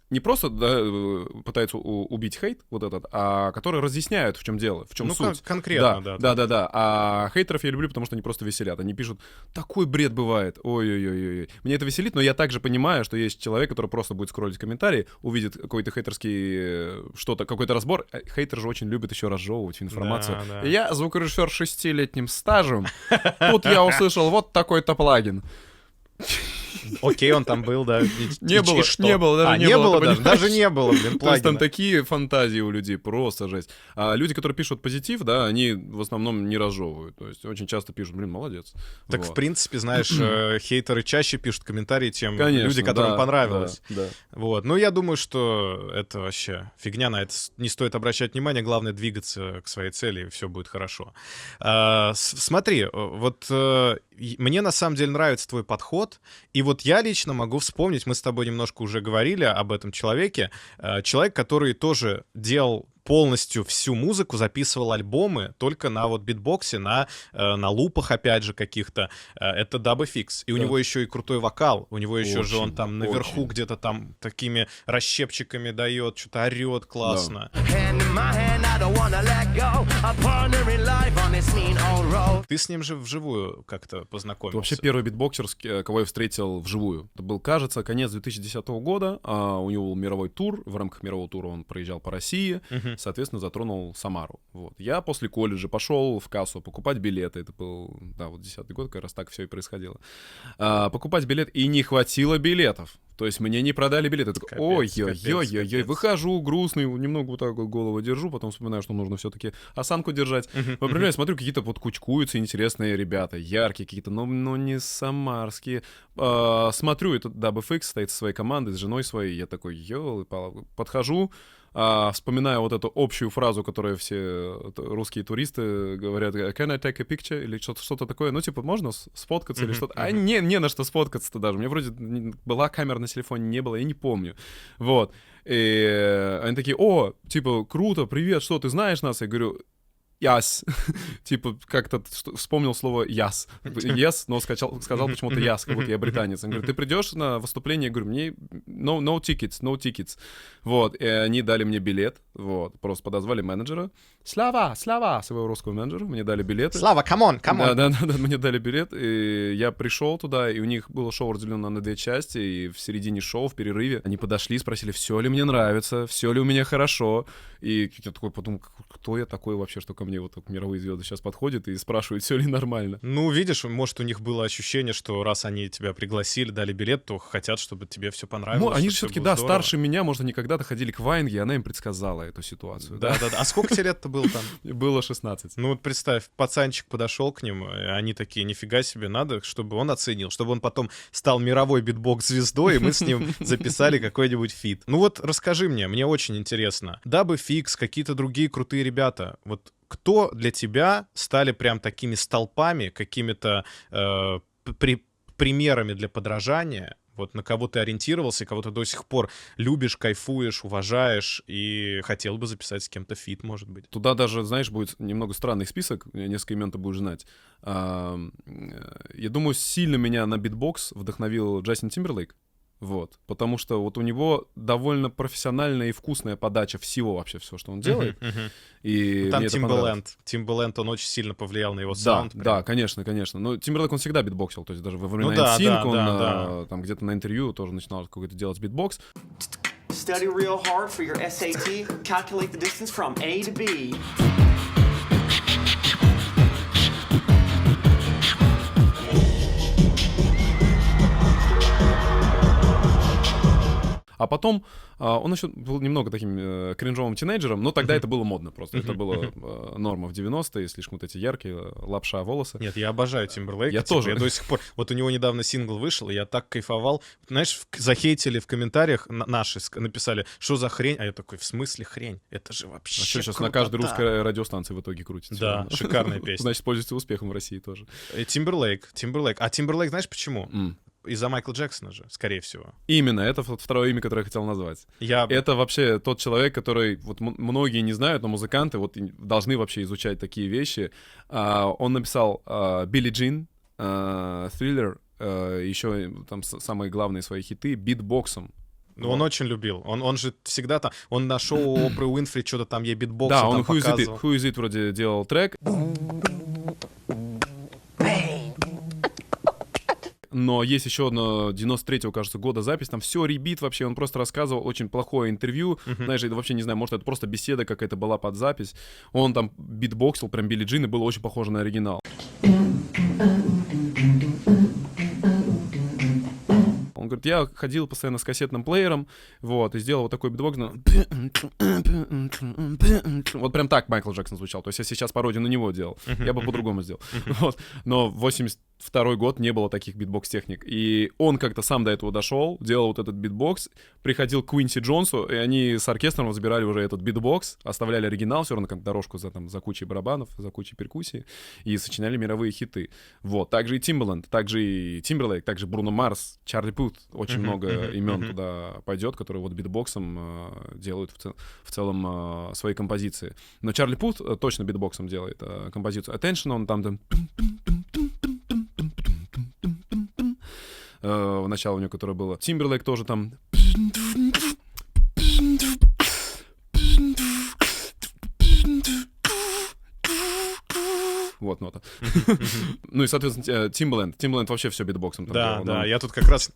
не просто да, пытаются убить хейт вот этот, а которые разъясняют, в чем дело, в чем Ну, суть. конкретно, да. Да. А хейтеров я люблю, потому что они просто веселят. Они пишут, такой бред бывает. Ой-ой-ой. Мне это веселит, но я также понимаю, что есть человек, который просто будет скроллить комментарии, увидит какой-то хейтерский что-то, какой-то разбор. Хейтер же очень любит еще разжевывать информацию. Да. Я звукорежиссер с 6-летним стажем. Тут я услышал вот такой-то плагин. Окей, он там был, да. Не было, что? не было, даже А, не не было, было ты даже? понимаешь? Даже не было, блин, То есть там плагина. такие фантазии у людей, просто жесть. А люди, которые пишут позитив, да, они в основном не разжевывают. То есть очень часто пишут, блин, молодец. Так, в Вот. принципе, знаешь, хейтеры чаще пишут комментарии, чем Конечно, люди, которым да, понравилось. да. Вот. Ну, я думаю, что это вообще фигня, на это не стоит обращать внимание, главное двигаться к своей цели, и все будет хорошо. Смотри, вот мне на самом деле нравится твой подход, и вот я лично могу вспомнить, мы с тобой немножко уже говорили об этом человеке, человек, который тоже делал полностью всю музыку, записывал альбомы только на вот битбоксе, на лупах, опять же, каких-то. Это Дабы Фикс. И у него еще и крутой вокал. У него еще же он Очень, там наверху очень. где-то там такими расщепчиками дает, что-то орет классно. Hand in my hand, I don't wanna let go. A partner in life on this mean old road. Ты с ним же вживую как-то Это познакомился. вообще первый битбоксер, кого я встретил вживую. Это был, кажется, конец 2010 года. У него был мировой тур. В рамках мирового тура он проезжал по России. Соответственно, затронул Самару. Вот. Я после колледжа пошел в кассу покупать билеты. Это был, да, вот 10-й год, как раз так все и происходило. Покупать билет, и не хватило билетов. То есть мне не продали билеты. Я такой, ой-ой-ой-ой-ой, капец. Выхожу грустный, немного вот так вот голову держу, потом вспоминаю, что нужно все-таки осанку держать. Например, смотрю, какие-то вот кучкуются интересные ребята, яркие какие-то, но не самарские. Смотрю, этот Дабы Фикс стоит со своей командой, с женой своей. Я такой, ёлы-палы, подхожу, вспоминаю вот эту общую фразу, которую все русские туристы говорят, can I take a picture? Или что-то такое. Ну, типа, можно сфоткаться или что-то? А не на что сфоткаться-то даже. У меня вроде была камера на телефоне, не было, я не помню. Вот. И они такие, о, типа, круто, привет, что, ты знаешь нас? Я говорю, Яс. Типа, как-то вспомнил слово яс. Yes, но сказал почему-то яс, как будто я британец. Он говорит, ты придешь на выступление? Я говорю, мне no tickets. Вот, и они дали мне билет, вот, просто подозвали менеджера. Слава, своего русского менеджера, мне дали билеты. Слава, камон. Да, мне дали билет, и я пришел туда, и у них было шоу разделено на 2 части, и в середине шоу, в перерыве, они подошли, спросили, все ли мне нравится, все ли у меня хорошо, и я такой подумал, кто я такой вообще, что ко мне вот так мировые звезды сейчас подходят и спрашивают, все ли нормально. Ну, видишь, может, у них было ощущение, что раз они тебя пригласили, дали билет, то хотят, чтобы тебе все понравилось. Ну, они же всё все-таки, было да, здорово. старше меня, может, они когда-то ходили к Ваенге, и она им предсказала эту ситуацию. Да. А сколько тебе лет-то было там? Было 16. Ну вот представь, пацанчик подошел к ним, и они такие, нифига себе, надо, чтобы он оценил, чтобы он потом стал мировой битбокс-звездой, и мы с ним записали какой-нибудь фит. Ну вот расскажи мне очень интересно. Дабы Фикс, какие-то другие крутые ребята, вот кто для тебя стали прям такими столпами, какими-то примерами для подражания, вот на кого ты ориентировался, кого ты до сих пор любишь, кайфуешь, уважаешь и хотел бы записать с кем-то фит, может быть? Туда даже, знаешь, будет немного странный список, несколько имен ты будешь знать. Я думаю, сильно меня на битбокс вдохновил Джастин Тимберлейк. Вот, потому что вот у него довольно профессиональная и вкусная подача всего вообще, все, что он делает. И Там мне это понравилось. Timbaland, он очень сильно повлиял на его Да, саунд. прям. да, конечно. Но Тимберлейк, он всегда битбоксил, то есть даже во времена Ну да, NSYNC он да. там где-то на интервью тоже начинал какой-то делать битбокс. study real hard for your SAT, calculate the distance from A to B. А потом он еще был немного таким кринжовым тинейджером, но тогда это было модно просто. Это было норма в 90-е, слишком вот эти яркие, лапша волосы. Нет, я обожаю Тимберлейка. Я тоже. Я до сих пор... Вот у него недавно сингл вышел, и я так кайфовал. Знаешь, захейтили в комментариях наши, написали, что за хрень? А я такой, в смысле хрень? Это же вообще А что сейчас крутота. на каждой русской радиостанции в итоге крутится? Да, шикарная песня. Значит, пользуется успехом в России тоже. Тимберлейк. А Тимберлейк знаешь почему? Из-за Майкла Джексона же, скорее всего. Именно, это второе имя, которое я хотел назвать. Это вообще тот человек, который, вот многие не знают, но музыканты вот должны вообще изучать такие вещи. Он написал «Билли Джин», «Thriller», еще там самые главные свои хиты битбоксом. Ну, он очень любил. Он же всегда там... Он на шоу Опры Уинфри что-то там ей битбокс да, там он показывал. Who Is It вроде делал трек. Но есть еще одно 93-го, кажется, года запись, там все ребит вообще, он просто рассказывал очень плохое интервью, знаешь, я вообще не знаю, может, это просто беседа какая-то была под запись. Он там битбоксил прям Билли Джин, и было очень похоже на оригинал. Он говорит, я ходил постоянно с кассетным плеером, вот, и сделал вот такой битбокс. Вот прям так Майкл Джексон звучал. То есть я сейчас пародию на него делал. Я бы по-другому сделал. Вот. Но в 82-й год не было таких битбокс-техник. И он как-то сам до этого дошел, делал вот этот битбокс, приходил к Квинси Джонсу, и они с оркестром разбирали уже этот битбокс, оставляли оригинал, все равно как дорожку за кучей барабанов, за кучей перкуссии, и сочиняли мировые хиты. Вот. Также и Timbaland, также и Timberlake, также Бруно Марс, Чарли Пут. Очень много имен туда пойдет, которые вот битбоксом делают в целом свои композиции. Но Чарли Пут точно битбоксом делает композицию Attention, он там... начало у него, которое было. Timberlake тоже там... Вот нота. Ну и, соответственно, Timbaland вообще все битбоксом там делал. Да, я тут как раз...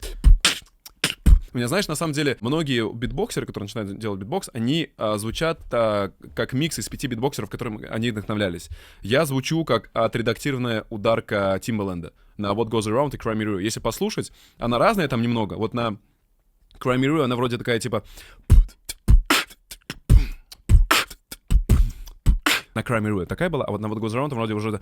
У меня, знаешь, на самом деле, многие битбоксеры, которые начинают делать битбокс, они звучат как микс из 5 битбоксеров, которым они вдохновлялись. Я звучу как отредактированная ударка Timbaland на What Goes Around и Cry Me River. Если послушать, она разная там немного. Вот на Cry Me River она вроде такая, типа... На Cry Me River такая была, а вот на What Goes Around вроде уже...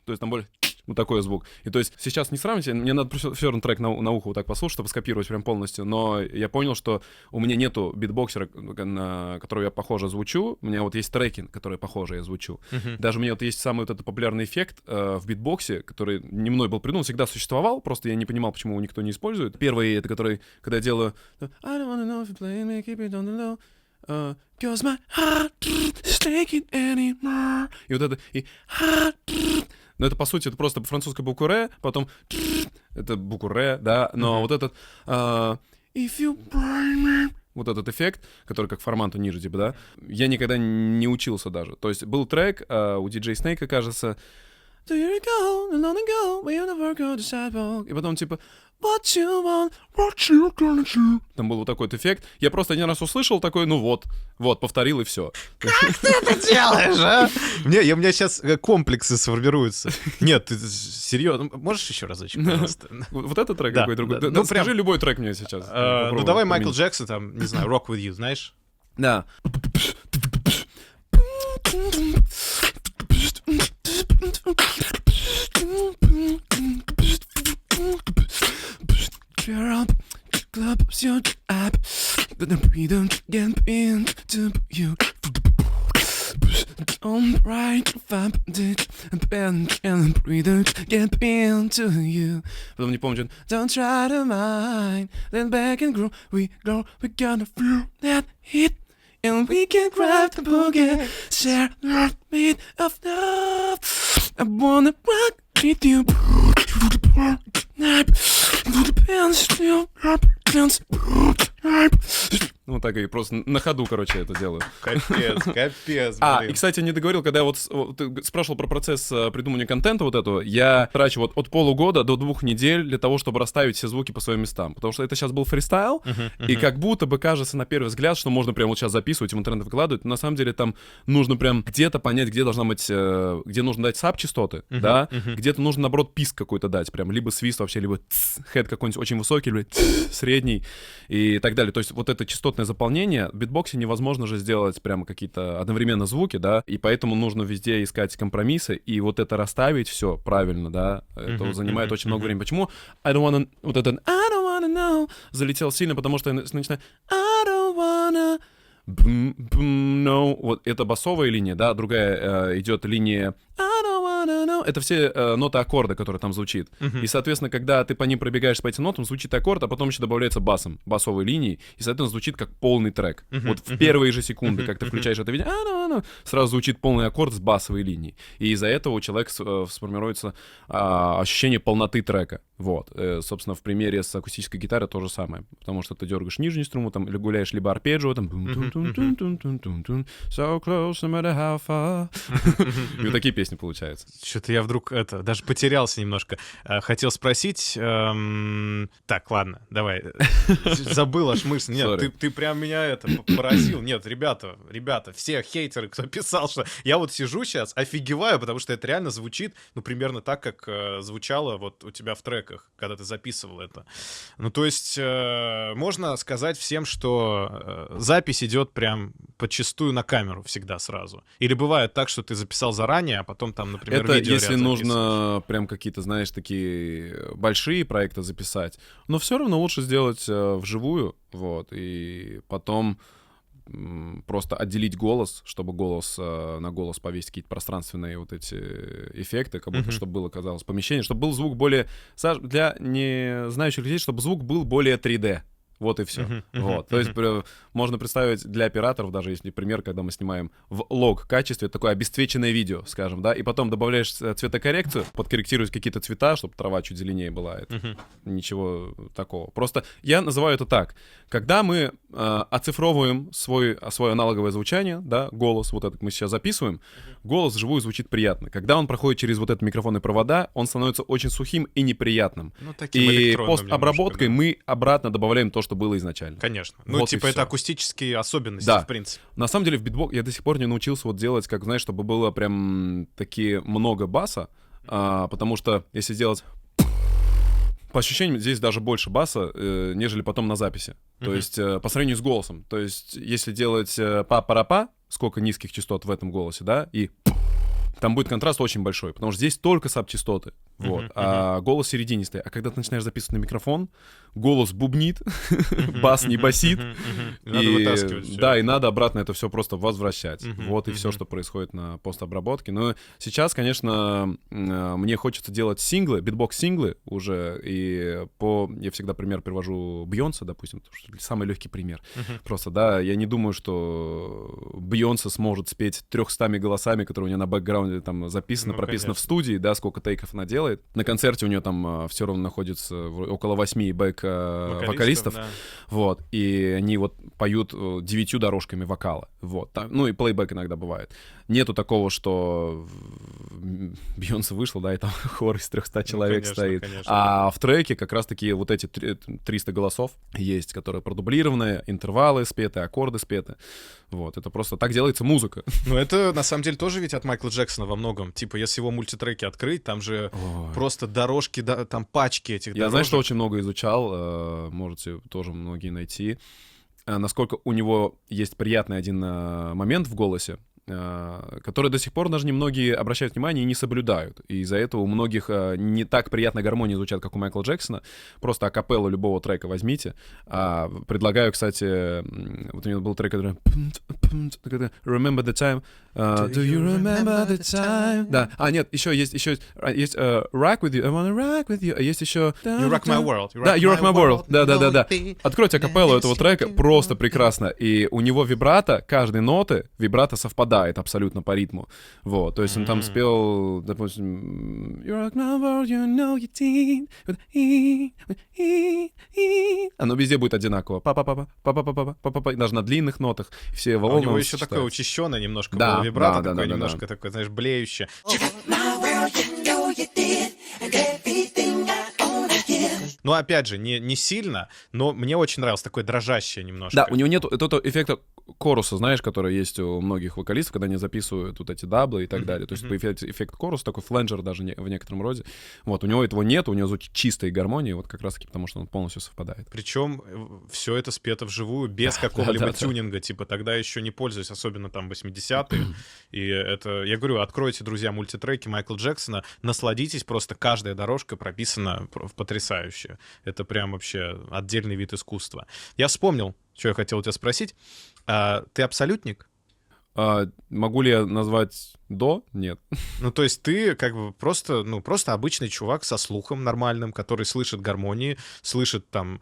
То есть там более... Вот такой звук. И то есть сейчас не сравнить, мне надо все равно трек на ухо вот так послушать, чтобы скопировать прям полностью, но я понял, что у меня нету битбоксера, на который я похоже звучу, у меня вот есть треки, которые похоже я звучу. Даже у меня вот есть самый вот этот популярный эффект в битбоксе, который не мной был придуман, всегда существовал, просто я не понимал, почему его никто не использует. Первый, это который, когда я делаю I don't wanna know if you play me, keep it on the low. Cause my heart is taking anymore. И вот это, и но это, по сути, это просто французская буква «ре», потом это буква «ре», да, но вот этот if you burn me, вот этот эффект, который как форманту ниже, типа, да, я никогда не учился даже. То есть был трек у DJ Snake, кажется, Do you go, alone and go, we never go to sidewalk. И потом типа What you want, what you gonna do. Там был вот такой вот эффект. Я просто один раз услышал такой, ну вот, повторил и все. Как ты это делаешь, а? У меня сейчас комплексы сформируются. Нет, ты серьезно, можешь еще разочек, пожалуйста? Вот этот трек какой другой? Ну, скажи любой трек мне сейчас. Ну, давай Майкл Джексон, там, не знаю, Rock With You, знаешь? Да. Cheer up, club your app, but the freedom get into you. Don't write fab ditch and freedom get into you. Потом не помню. Don't try to mind, then back and groove. We gonna feel that hit. And we can grab the boogie, share the beat of love. I wanna rock with you. Вот Вот так и просто на ходу, короче, это делаю. Капец, И, кстати, не договорил, когда ты спрашивал про процесс придумывания контента вот этого, я трачу вот от полугода до 2 недель для того, чтобы расставить все звуки по своим местам. Потому что это сейчас был фристайл, и как будто бы кажется на первый взгляд, что можно прямо вот сейчас записывать и в интернет выкладывать, но на самом деле там нужно прям где-то понять, где должна быть, где нужно дать саб-частоты, да, где-то нужно, наоборот, писк какой-то дать, прям либо свист вообще, либо хэт какой-нибудь очень высокий, либо средний и так далее. То есть вот это частотное заполнение в битбоксе невозможно же сделать прямо какие-то одновременно звуки, да, и поэтому нужно везде искать компромиссы и вот это расставить все правильно, да, это занимает очень много времени. Почему вот этот I don't wanna know залетел сильно, потому что я начинаю I don't wanna no, вот это басовая линия, да, другая идет линия I don't wanna know. Это все ноты аккорда, которые там звучит. И, соответственно, когда ты по ним пробегаешь по этим нотам, звучит аккорд, а потом еще добавляется басом, басовой линией, и, соответственно, звучит как полный трек. Вот в первые же секунды, как ты включаешь это видео, сразу звучит полный аккорд с басовой линией. И из-за этого у человека сформируется ощущение полноты трека. Вот. Собственно, в примере с акустической гитарой то же самое. Потому что ты дергаешь нижнюю струну, там, или гуляешь либо арпеджио, там, so close, no matter how far. И вот такие песни получаются. Что-то я вдруг даже потерялся немножко. Хотел спросить... Так, ладно, давай. Забыл аж мысль. Нет, ты прям меня поразил. Нет, ребята, все хейтеры, кто писал, что я вот сижу сейчас, офигеваю, потому что это реально звучит, ну, примерно так, как звучало вот у тебя в треках, когда ты записывал это. Ну, то есть можно сказать всем, что запись идет прям подчистую на камеру всегда сразу. Или бывает так, что ты записал заранее, а потом там, например, это видеоряд если нужно прям какие-то, знаешь, такие большие проекты записать. Но все равно лучше сделать вживую, вот, и потом просто отделить голос, чтобы на голос повесить какие-то пространственные вот эти эффекты, как будто, чтобы было, казалось, помещение, чтобы был звук более... Для не знающих людей, чтобы звук был более 3D. Вот и все. Вот. То есть можно представить для операторов, даже если пример, когда мы снимаем в лог-качестве такое обесцвеченное видео, скажем, да, и потом добавляешь цветокоррекцию, подкорректируешь какие-то цвета, чтобы трава чуть зеленее была. Это ничего такого. Просто я называю это так. Когда мы оцифровываем свое аналоговое звучание, да, голос, вот этот мы сейчас записываем, голос вживую звучит приятно. Когда он проходит через вот этот микрофонные провода, он становится очень сухим и неприятным. Ну, таким и электронным постобработкой немножко, да. мы обратно добавляем то, что было изначально. Конечно. Ну, Вот типа и это всё. акустические особенности, Да. в принципе. На самом деле в битбоксе я до сих пор не научился вот делать, как, знаешь, чтобы было прям таки много баса, потому что если сделать... По ощущениям, здесь даже больше баса, нежели потом на записи. То есть по сравнению с голосом. То есть если делать па-пара-па, сколько низких частот в этом голосе, да, и там будет контраст очень большой, потому что здесь только саб-частоты, вот, а голос серединистый. А когда ты начинаешь записывать на микрофон, голос бубнит, бас не басит. Надо вытаскивать всё. Да, и надо обратно это все просто возвращать. Вот и все, что происходит на постобработке. Но сейчас, конечно, мне хочется делать синглы, битбокс-синглы уже, и я всегда пример привожу Бейонсе, допустим, потому что самый легкий пример. Просто, да, я не думаю, что Бейонсе сможет спеть 300 голосами, которые у нее на бэкграунде там записано, прописано в студии, да, сколько тейков она делает. На концерте у нее там все равно находится около 8 бэк-вокалистов, да. вот, и они вот поют 9 дорожками вокала, вот, ну и плейбэк иногда бывает. Нету такого, что Бейонсе вышла, да, и там хор из 300 человек конечно, стоит. конечно. А в треке как раз-таки вот эти 300 голосов есть, которые продублированы, интервалы спеты, аккорды спеты. Вот, это просто так делается музыка. Ну, это, на самом деле, тоже ведь от Майкла Джексона во многом. Типа, если его мультитреки открыть, там же просто дорожки, да, там пачки этих Я, дорожек. знаешь, что очень много изучал, можете тоже многие найти, насколько у него есть приятный один момент в голосе, которые до сих пор даже немногие обращают внимание и не соблюдают. И из-за этого у многих не так приятно гармонии звучат, как у Майкла Джексона. Просто акапеллу любого трека возьмите. Предлагаю, кстати, вот у него был трек, который Remember the time. Do you remember the time? Да. Нет, еще есть Rock with you. I wanna rock with you. Есть еще You rock my world. Да, You rock my world. Да. Откройте акапеллу этого трека, просто прекрасно. И у него вибрато, каждой ноты вибрато совпадает. совпадает абсолютно по ритму. Вот, то есть он там спел, допустим, You rock my world, you know you did, with E. Оно везде будет одинаково. Па-па-па-па, даже на длинных нотах. Все А у волны него он еще такое сочетает. учащенное немножко Да, было вибрато, да, такое да, немножко да. такое, знаешь, блеющее. Ну, опять же, не сильно, но мне очень нравилось, такое дрожащее немножко. Да, у него нет этого эффекта коруса, знаешь, который есть у многих вокалистов, когда они записывают вот эти даблы и так далее. То есть эффект коруса, такой фленджер даже в некотором роде. Вот, у него этого нет, у него звучит чистой гармонии, вот как раз-таки потому, что он полностью совпадает. Причем все это спето вживую, без какого-либо тюнинга, типа тогда еще не пользуюсь, особенно там 80-е. И это, я говорю, откройте, друзья, мультитреки Майкла Джексона, насладитесь, просто каждая дорожка прописана потрясающе. Это прям вообще отдельный вид искусства. Я вспомнил, что я хотел у тебя спросить. Ты абсолютник? Могу ли я назвать до? Нет. Ну, то есть ты как бы просто обычный чувак со слухом нормальным, который слышит гармонии, слышит там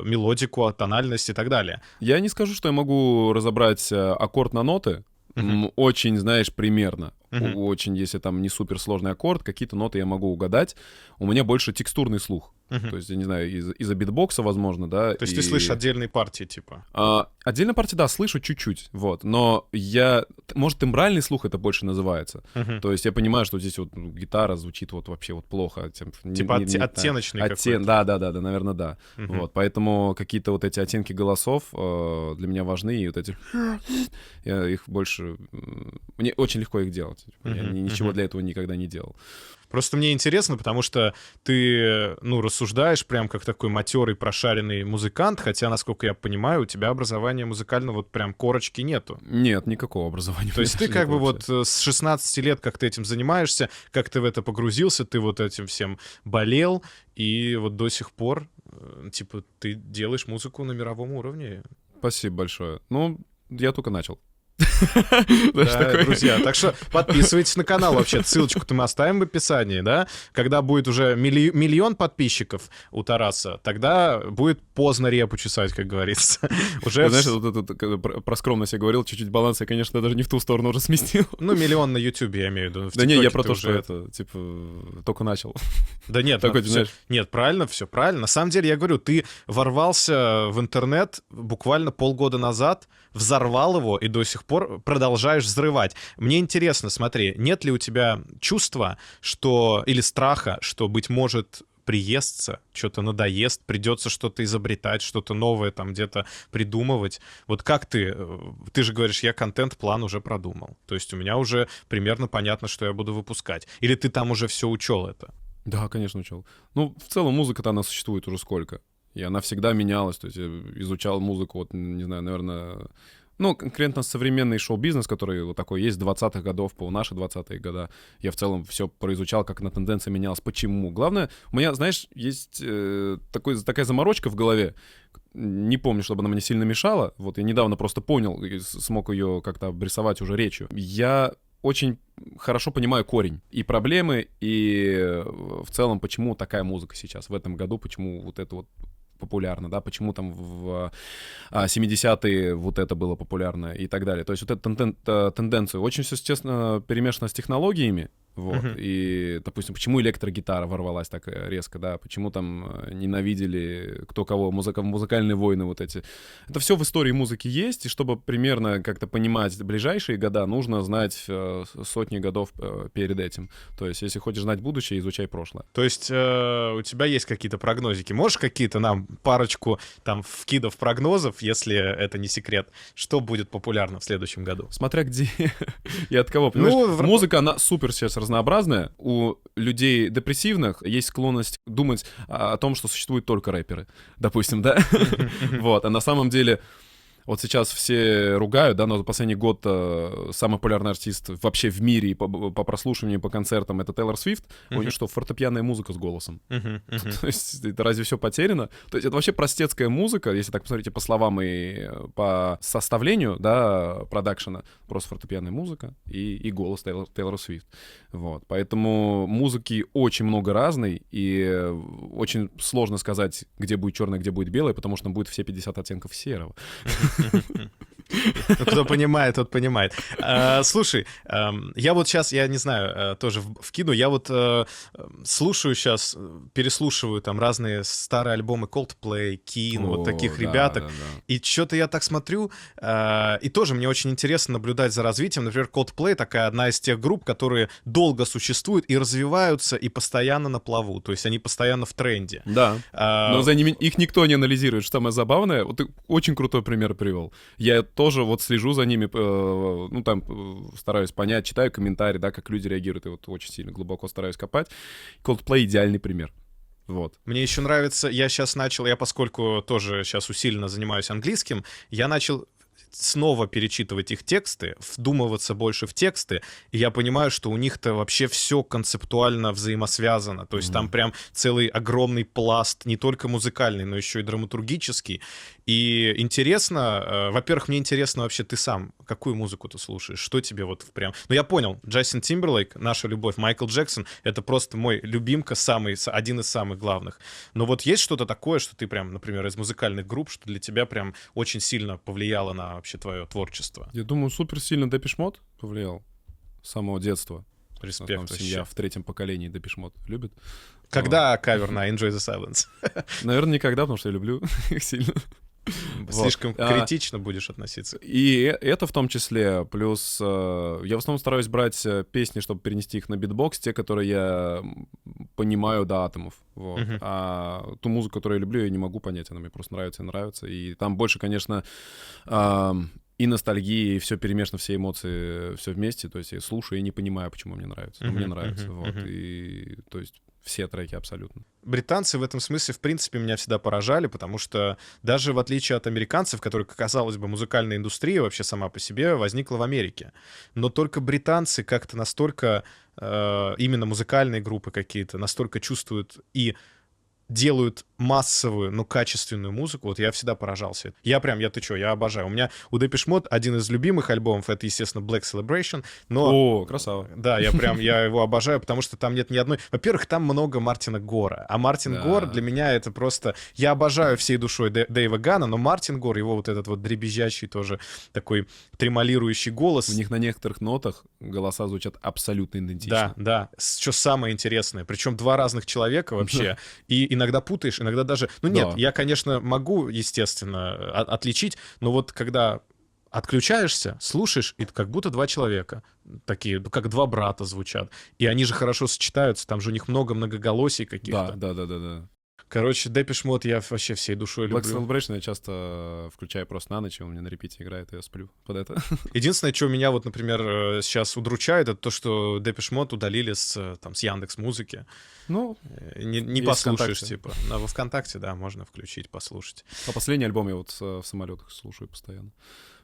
мелодику, тональность и так далее. Я не скажу, что я могу разобрать аккорд на ноты. Очень, знаешь, примерно. Очень, если там не суперсложный аккорд, какие-то ноты я могу угадать. У меня больше текстурный слух. То есть, я не знаю, из-за битбокса, возможно, да. То есть ты слышишь отдельные партии, типа? Отдельные партии, да, слышу чуть-чуть, вот. Но может, тембральный слух это больше называется. То есть я понимаю, что здесь вот гитара звучит вот вообще вот плохо. Типа оттеночный какой-то. Да, наверное, да. Вот, поэтому какие-то вот эти оттенки голосов для меня важны, и вот эти... Я их больше... Мне очень легко их делать. Я ничего для этого никогда не делал. Просто мне интересно, потому что ты, рассуждаешь прям как такой матерый, прошаренный музыкант, хотя, насколько я понимаю, у тебя образования музыкального вот прям корочки нету. Нет, никакого образования. То есть ты как бы вот с 16 лет как ты этим занимаешься, как ты в это погрузился, ты вот этим всем болел, и вот до сих пор, типа, ты делаешь музыку на мировом уровне. Спасибо большое. Я только начал. Да, друзья, так что подписывайтесь на канал вообще, ссылочку-то мы оставим в описании, да? Когда будет уже миллион подписчиков у Тараса, тогда будет поздно репу чесать, как говорится. Уже знаешь, вот про скромность я говорил, чуть-чуть баланс я, конечно, даже не в ту сторону уже сместил. Миллион на Ютубе, я имею в виду. Да не, я про то, что это, типа, только начал. Да нет, нет, правильно, все правильно. На самом деле, я говорю, ты ворвался в интернет буквально полгода назад, взорвал его и до сих пор продолжаешь взрывать. Мне интересно, смотри, нет ли у тебя чувства, или страха, что, быть может, приестся, что-то надоест, придется что-то изобретать, что-то новое там где-то придумывать. Вот как ты же говоришь, я контент-план уже продумал. То есть у меня уже примерно понятно, что я буду выпускать. Или ты там уже все учел это? Да, конечно, учел. В целом музыка-то она существует уже сколько. И она всегда менялась. То есть я изучал музыку, вот, не знаю, наверное... конкретно современный шоу-бизнес, который вот такой есть с 20-х годов по наши 20-е годы. Я в целом все произучал, как на тенденция менялась. Почему? Главное, у меня, знаешь, есть такая заморочка в голове. Не помню, чтобы она мне сильно мешала. Вот я недавно просто понял и смог ее как-то обрисовать уже речью. Я очень хорошо понимаю корень и проблемы, и в целом, почему такая музыка сейчас в этом году, почему вот это вот популярно, да, почему там в 70-е вот это было популярно и так далее. То есть вот эта тенденция. Очень все, естественно, перемешано с технологиями. Вот. И, допустим, почему электрогитара ворвалась так резко, да, почему там ненавидели кто кого, музыкальные войны вот эти. Это все в истории музыки есть, и чтобы примерно как-то понимать ближайшие года, нужно знать сотни годов перед этим. То есть, если хочешь знать будущее, изучай прошлое. То есть у тебя есть какие-то прогнозики? Можешь какие-то нам парочку там вкидов прогнозов, если это не секрет, что будет популярно в следующем году? Смотря где и от кого. Понимаешь, музыка, она супер сейчас разнообразная. У людей депрессивных есть склонность думать о том, что существуют только рэперы, допустим, да? Вот, а на самом деле... Вот сейчас все ругают, да, но за последний год самый популярный артист вообще в мире по прослушиванию, по концертам — это Тейлор Свифт. У нее что, фортепианная музыка с голосом. То есть это разве все потеряно? То есть это вообще простецкая музыка, если так посмотрите по словам и по составлению, да, продакшена. Просто фортепианная музыка и голос Тейлора Свифт. Вот. Поэтому музыки очень много разной, и очень сложно сказать, где будет черное, где будет белое, потому что там будет все 50 оттенков серого. Ну, кто понимает, тот понимает. Слушай, я вот сейчас, я не знаю, тоже вкину, я вот слушаю сейчас, переслушиваю там разные старые альбомы Coldplay, Keane, вот таких да, ребяток, да, да. и что-то я так смотрю, и тоже мне очень интересно наблюдать за развитием. Например, Coldplay такая одна из тех групп, которые долго существуют и развиваются, и постоянно на плаву, то есть они постоянно в тренде. Да. Но за ними их никто не анализирует. Что самое забавное, вот ты очень крутой пример привел. Я тоже вот слежу за ними, ну там стараюсь понять, читаю комментарии, да, как люди реагируют, и вот очень сильно глубоко стараюсь копать. Coldplay идеальный пример. Вот. Мне еще нравится, я поскольку тоже сейчас усиленно занимаюсь английским, я начал снова перечитывать их тексты, вдумываться больше в тексты, и я понимаю, что у них-то вообще все концептуально взаимосвязано. То есть там прям целый огромный пласт, не только музыкальный, но еще и драматургический. И интересно, во-первых, мне интересно вообще ты сам, какую музыку ты слушаешь, что тебе вот прям... Ну, я понял, Джастин Тимберлейк, наша любовь, Майкл Джексон, это просто мой любимка, один из самых главных. Но вот есть что-то такое, что ты прям, например, из музыкальных групп, что для тебя прям очень сильно повлияло на вообще твое творчество? Я думаю, супер сильно Depeche Mode повлиял с самого детства. Респект Там вообще. семья в третьем поколении Depeche Mode любит. Когда кавер на Enjoy the Silence? Наверное, никогда, потому что я люблю их сильно. Слишком критично будешь относиться. И это в том числе, плюс я в основном стараюсь брать песни, чтобы перенести их на битбокс, те, которые я понимаю до атомов. Вот. А ту музыку, которую я люблю, я не могу понять, она мне просто нравится и нравится. И там больше, конечно, и ностальгии, и все перемешано, все эмоции, все вместе. То есть я слушаю и не понимаю, почему мне нравится. Но мне нравится. Вот. И, то есть все треки абсолютно. Британцы в этом смысле, в принципе, меня всегда поражали, потому что даже в отличие от американцев, которые, казалось бы, музыкальная индустрия вообще сама по себе возникла в Америке, но только британцы как-то настолько, именно музыкальные группы какие-то, настолько чувствуют и делают массовую, но качественную музыку, вот я всегда поражался. Я обожаю. У меня у Depeche Mode один из любимых альбомов, это, естественно, Black Celebration, но... О, красава. Да, я его обожаю, потому что там нет ни одной... Во-первых, там много Мартина Гора, а Мартин Гор для меня это просто... Я обожаю всей душой Дэйва Ганна, но Мартин Гор, его вот этот вот дребезжащий тоже такой тремолирующий голос... У них на некоторых нотах голоса звучат абсолютно идентично. Да. Что самое интересное, причем два разных человека вообще, и иногда путаешь, иногда даже... Ну нет, я, конечно, могу, естественно, отличить, но вот когда отключаешься, слушаешь, и как будто два человека, такие, как два брата звучат, и они же хорошо сочетаются, там же у них много многоголосий каких-то. Да. Короче, Depeche Mode я вообще всей душой Black люблю. Celebration я часто включаю просто на ночь, и он мне на репите играет, и я сплю под это. Единственное, что меня вот, например, сейчас удручает, это то, что Depeche Mode удалили с Яндекс.Музыки. Ну, не послушаешь, типа. Но во ВКонтакте, да, можно включить, послушать. а последний альбом я вот в самолетах слушаю постоянно.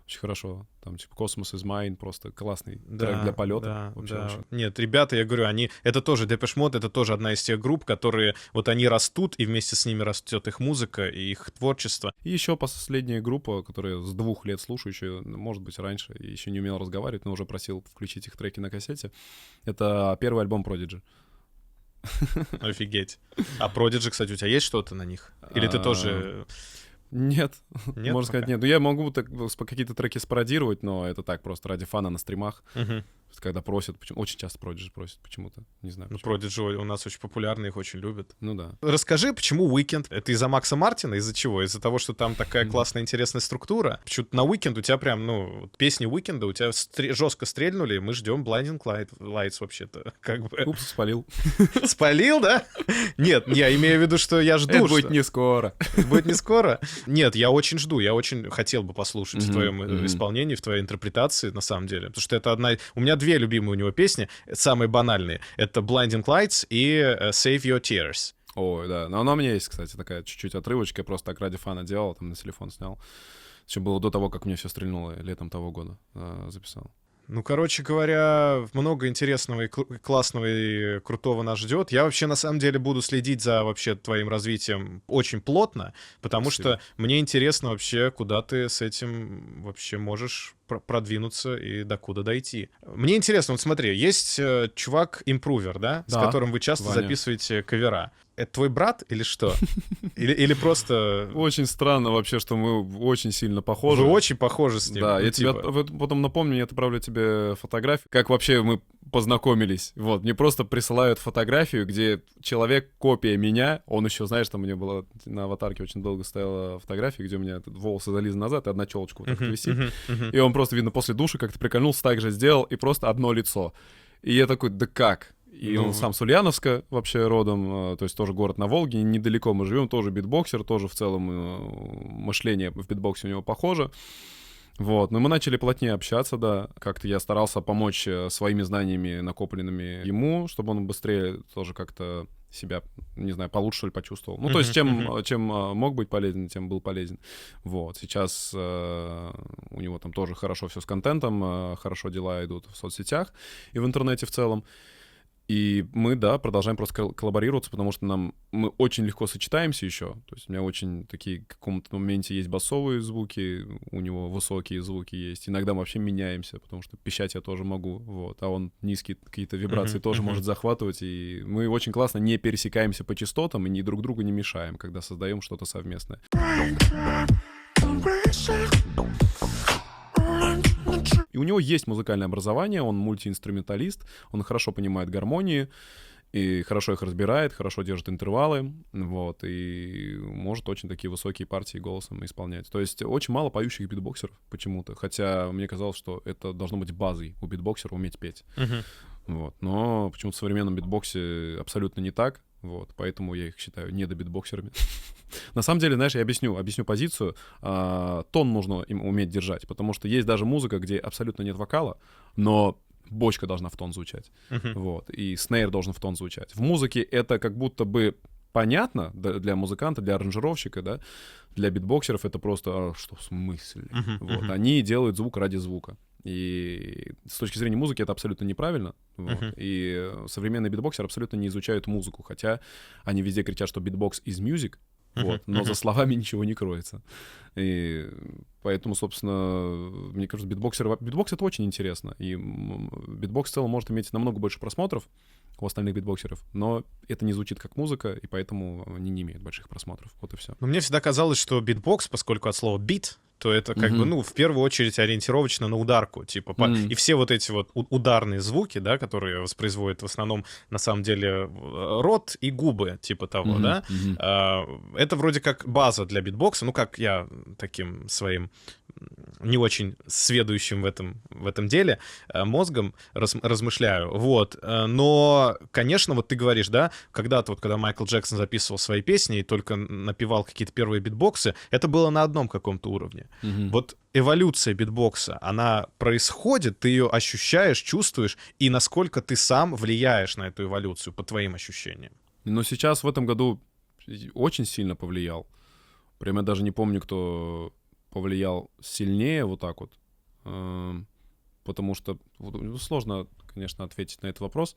Очень хорошо. Там, типа, Cosmos is Mine, просто классный трек для полета. Очень. Нет, ребята, я говорю, это тоже Depeche Mode, это тоже одна из тех групп, которые вот они растут, и вместе с ними растет их музыка и их творчество. И еще последняя группа, которую с 2 лет слушаю, еще, может быть, раньше, и еще не умел разговаривать, но уже просил включить их треки на кассете. Это первый альбом Prodigy. Офигеть. А Prodigy, кстати, у тебя есть что-то на них? Или ты тоже... Нет, Нет, можно сказать, нет. Ну, я могу какие-то треки спародировать, но это так, просто ради фана на стримах. Когда просят, очень часто Prodigy просят почему-то, не знаю. Ну, Prodigy у нас очень популярны, их очень любят. Ну да. Расскажи, почему Weeknd? Это из-за Макса Мартина? Из-за чего? Из-за того, что там такая классная, интересная структура? Почему-то на Weeknd у тебя прям, песни Weeknd у тебя жестко стрельнули, и мы ждем Blinding Lights вообще-то. Как бы... Упс, спалил. Спалил, да? Нет, я имею в виду, что я жду. Это будет не скоро. Будет не скоро? Нет, я очень жду, я очень хотел бы послушать в твоем исполнении, в твоей интерпретации, на самом деле. Потому что это одна... У меня две любимые у него песни, самые банальные. Это Blinding Lights и Save Your Tears. Ой, да. Но она у меня есть, кстати, такая чуть-чуть отрывочка. Я просто так ради фана делал, там на телефон снял. Еще было до того, как мне все стрельнуло, летом того года записал. Ну, короче говоря, много интересного и классного и крутого нас ждет. Я вообще, на самом деле, буду следить за вообще твоим развитием очень плотно, потому что мне интересно вообще, куда ты с этим вообще можешь продвинуться и докуда дойти. Мне интересно, вот смотри, есть чувак-импрувер, да, с Да, которым вы часто Ваня. записываете кавера. Это твой брат или что? Или просто... Очень странно вообще, что мы очень сильно похожи. Вы очень похожи с ним. Да, ну, я тебе типа. потом напомню, я отправлю тебе фотографию, как вообще мы познакомились. Вот, мне просто присылают фотографию, где человек копия меня, он еще, знаешь, там у меня была на аватарке очень долго стояла фотография, где у меня тут волосы зализаны назад, и одна челочка вот так висит. И он просто, видно, после душа как-то прикольнулся, так же сделал, и просто одно лицо. И я такой, да как? И Ну, он сам с Ульяновска вообще родом, то есть тоже город на Волге, недалеко мы живем, тоже битбоксер, тоже в целом мышление в битбоксе у него похоже. Вот, но мы начали плотнее общаться, да, как-то я старался помочь своими знаниями, накопленными ему, чтобы он быстрее тоже как-то себя, не знаю, получше, что ли, почувствовал. Ну, то есть, чем мог быть полезен, тем был полезен. Вот, сейчас у него там тоже хорошо все с контентом, хорошо дела идут в соцсетях и в интернете в целом. И мы, да, продолжаем просто коллаборироваться, потому что мы очень легко сочетаемся еще. То есть у меня очень такие в каком-то моменте есть басовые звуки, у него высокие звуки есть. Иногда мы вообще меняемся, потому что пищать я тоже могу, вот. А он низкие какие-то вибрации тоже может захватывать. И мы очень классно не пересекаемся по частотам и ни друг другу не мешаем, когда создаем что-то совместное. И у него есть музыкальное образование, он мультиинструменталист, он хорошо понимает гармонии, и хорошо их разбирает, хорошо держит интервалы, вот, и может очень такие высокие партии голосом исполнять. То есть очень мало поющих битбоксеров почему-то, хотя мне казалось, что это должно быть базой у битбоксера уметь петь. Вот. Но почему-то в современном битбоксе абсолютно не так, вот, поэтому я их считаю недобитбоксерами. На самом деле, знаешь, я объясню позицию. Тон нужно им уметь держать, потому что есть даже музыка, где абсолютно нет вокала, но бочка должна в тон звучать, вот, и снейр должен в тон звучать. В музыке это как будто бы понятно для музыканта, для аранжировщика, да, для битбоксеров это просто, что в смысле? Вот, они делают звук ради звука. И с точки зрения музыки это абсолютно неправильно. Вот. И современные битбоксеры абсолютно не изучают музыку, хотя они везде кричат, что битбокс is music, вот, но за словами ничего не кроется. И поэтому, собственно, мне кажется, битбокс — это очень интересно. И битбокс в целом может иметь намного больше просмотров у остальных битбоксеров, но это не звучит как музыка, и поэтому они не имеют больших просмотров. Вот и все. Но мне всегда казалось, что битбокс, поскольку от слова «бит», то это как бы, ну, в первую очередь ориентировочно на ударку, типа, и все вот эти вот ударные звуки, да, которые воспроизводят в основном, на самом деле, рот и губы, типа того, да, это вроде как база для битбокса, ну, как я таким своим не очень сведущим в этом деле мозгом размышляю, вот, но, конечно, вот ты говоришь, да, когда Майкл Джексон записывал свои песни и только напевал какие-то первые битбоксы, это было на одном каком-то уровне. Вот эволюция битбокса, она происходит, ты ее ощущаешь, чувствуешь, и насколько ты сам влияешь на эту эволюцию, по твоим ощущениям? Но сейчас в этом году очень сильно повлиял. Прям я даже не помню, кто повлиял сильнее вот так вот, потому что сложно, конечно, ответить на этот вопрос,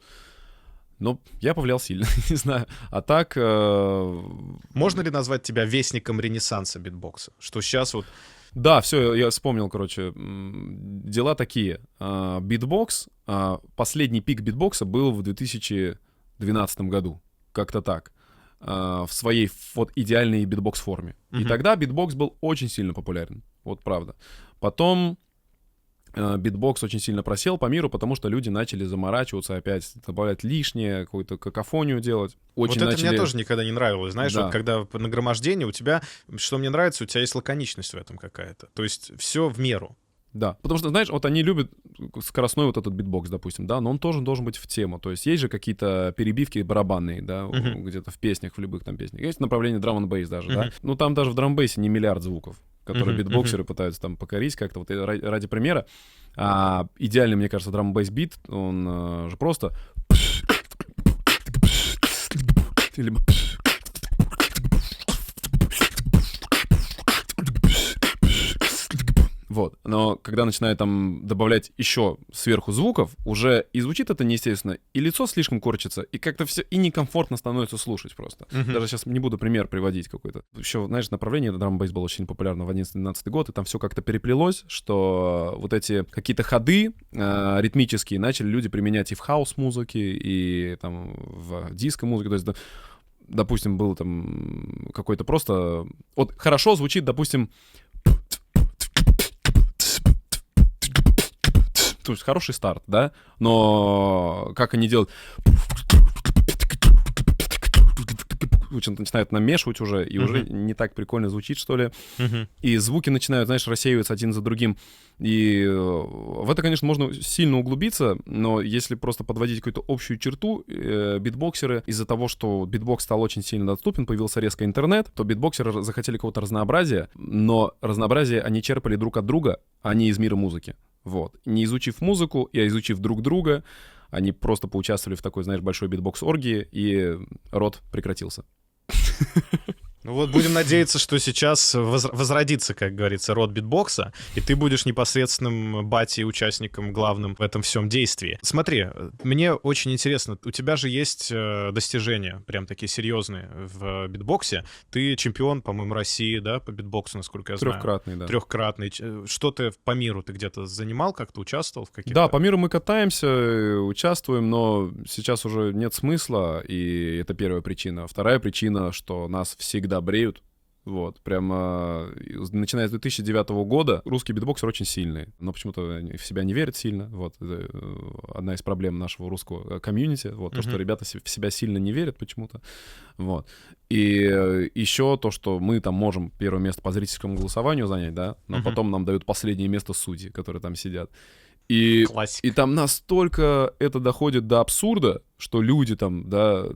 но я повлиял сильно, не знаю. А так... Можно ли назвать тебя вестником ренессанса битбокса? Что сейчас вот... Да, все, я вспомнил, короче. Дела такие. Битбокс, последний пик битбокса был в 2012 году, как-то так. В своей вот идеальной битбокс-форме. И тогда битбокс был очень сильно популярен. Вот правда. Потом битбокс очень сильно просел по миру, потому что люди начали заморачиваться опять, добавлять лишнее, какую-то какофонию делать. Очень вот это мне тоже никогда не нравилось. Знаешь, да. Вот когда нагромождение у тебя, что мне нравится, у тебя есть лаконичность в этом какая-то. То есть все в меру. Да, потому что, знаешь, вот они любят скоростной вот этот битбокс, допустим, да, но он тоже должен быть в тему. То есть есть же какие-то перебивки барабанные, да, где-то в песнях, в любых там песнях. Есть направление драм-н-бейс даже, да. Ну, там даже в драм-бейсе не миллиард звуков, которые битбоксеры пытаются там покорить как-то. Вот ради примера, идеальный, мне кажется, драм-н-бейс бит, он же просто... Вот. Но когда начинают там добавлять еще сверху звуков, уже и звучит это неестественно, и лицо слишком корчится, и как-то все и некомфортно становится слушать просто. Даже сейчас не буду пример приводить какой-то. Еще, знаешь, направление драм-н-бейс было очень популярно в 11-12 год, и там все как-то переплелось, что вот эти какие-то ходы ритмические начали люди применять и в хаус-музыке, и там в диско-музыке. То есть, допустим, был там какой-то просто... Вот хорошо звучит, допустим... То есть хороший старт, да? Но как они делают... Начинают намешивать уже, и уже не так прикольно звучит, что ли. И звуки начинают, знаешь, рассеиваться один за другим. И в это, конечно, можно сильно углубиться, но если просто подводить какую-то общую черту, битбоксеры, из-за того, что битбокс стал очень сильно доступен, появился резко интернет, то битбоксеры захотели какого-то разнообразия, но разнообразие они черпали друг от друга, а не из мира музыки. Вот. Не изучив музыку, и изучив друг друга, они просто поучаствовали в такой, знаешь, большой битбокс-оргии, и род прекратился. Ну вот будем надеяться, что сейчас возродится, как говорится, род битбокса, и ты будешь непосредственным батей, участником главным в этом всем действии. Смотри, мне очень интересно, у тебя же есть достижения, прям такие серьезные в битбоксе. Ты чемпион, по-моему, России, да, по битбоксу, насколько я знаю. Трехкратный, да. Трехкратный. Что ты по миру ты где-то занимал, как-то участвовал в каких-то? Да, по миру мы катаемся, участвуем, но сейчас уже нет смысла, и это первая причина. Вторая причина, что нас всегда бреют. Вот, прямо начиная с 2009 года русский битбоксер очень сильный, но почему-то в себя не верят сильно. Вот, это одна из проблем нашего русского комьюнити, вот, то, что ребята в себя сильно не верят почему-то. Вот. И еще то, что мы там можем первое место по зрительскому голосованию занять, да, но потом нам дают последнее место судьи, которые там сидят. И там настолько это доходит до абсурда, что люди там, да,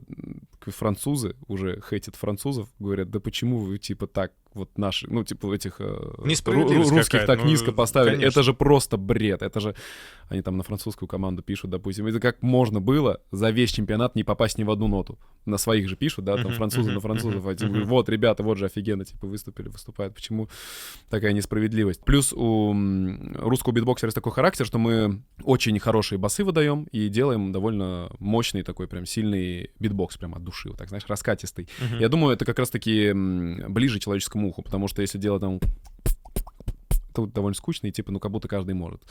французы уже хейтят французов, говорят, да почему вы, типа, так вот наши, ну, типа, этих русских так низко поставили. Конечно. Это же просто бред, это же... Они там на французскую команду пишут, допустим, это как можно было за весь чемпионат не попасть ни в одну ноту. На своих же пишут, да, там французы на французов, а типа, вот, ребята, вот же офигенно, типа, выступают. Почему такая несправедливость? Плюс у русского битбоксера есть такой характер, что мы очень хорошие басы выдаем и делаем довольно мощный такой прям сильный битбокс прям от души, вот так, знаешь, раскатистый. Я думаю, это как раз-таки ближе человеческому уху, потому что если делать там... это довольно скучно, и типа, ну, как будто каждый может.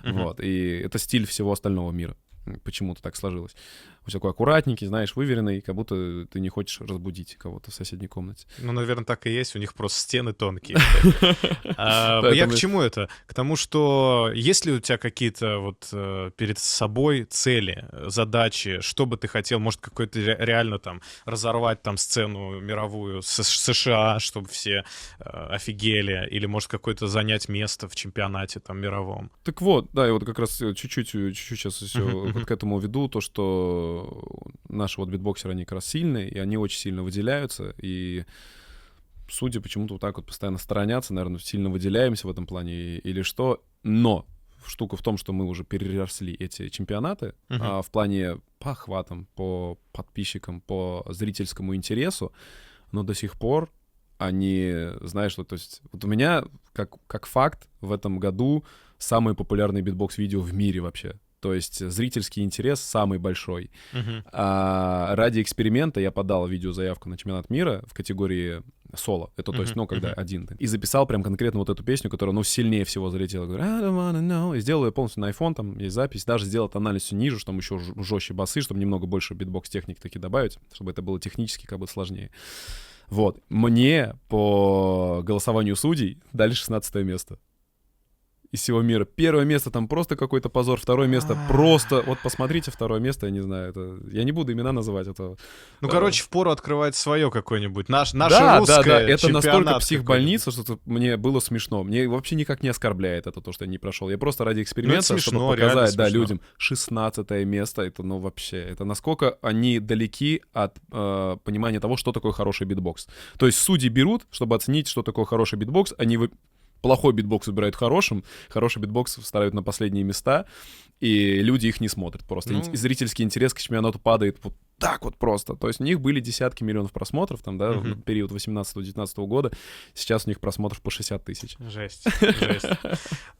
Вот, и это стиль всего остального мира. Почему-то так сложилось. Он такой аккуратненький, знаешь, выверенный, как будто ты не хочешь разбудить кого-то в соседней комнате. Ну, наверное, так и есть. У них просто стены тонкие. Я к чему это? К тому, что есть ли у тебя какие-то вот перед собой цели, задачи, что бы ты хотел, может, какой-то реально там разорвать там сцену мировую с США, чтобы все офигели, или, может, какое-то занять место в чемпионате там мировом? Так вот, да, и вот как раз чуть-чуть сейчас все вот к этому веду, то, что наши вот битбоксеры, они как раз сильные, и они очень сильно выделяются, и судьи почему-то вот так вот постоянно сторонятся, наверное, сильно выделяемся в этом плане или что, но штука в том, что мы уже переросли эти чемпионаты в плане по охватам, по подписчикам, по зрительскому интересу, но до сих пор они, знаешь, что, то есть вот у меня, как факт, в этом году самый популярный битбокс-видео в мире вообще. То есть зрительский интерес самый большой. А ради эксперимента я подал видеозаявку на чемпионат мира в категории соло. Это, то есть, ну, когда один. И записал прям конкретно вот эту песню, которая, ну, сильнее всего залетела. Говорю, I don't wanna know. И сделал ее полностью на iPhone, там есть запись. Даже сделал тональность все ниже, чтобы еще жестче басы, чтобы немного больше битбокс-техники таки добавить, чтобы это было технически как бы сложнее. Вот. Мне по голосованию судей дали 16 место. Из всего мира. Первое место там просто какой-то позор, второе место просто... Вот посмотрите второе место, я не знаю, это... Я не буду имена называть этого. Ну, короче, впору открывать свое какое-нибудь. Наше да, русское да, это настолько психбольница, что мне было смешно. Мне вообще никак не оскорбляет это, то, что я не прошел. Я просто ради эксперимента, смешно, чтобы показать, да, людям 16 место, это, ну, вообще, это насколько они далеки от понимания того, что такое хороший битбокс. То есть судьи берут, чтобы оценить, что такое хороший битбокс, они плохой битбокс выбирают хороший битбокс ставят на последние места, и люди их не смотрят просто. И зрительский интерес к чемпионату падает вот так вот просто. То есть у них были десятки миллионов просмотров там, да, в период 18-19 года. Сейчас у них просмотров по 60 тысяч. Жесть.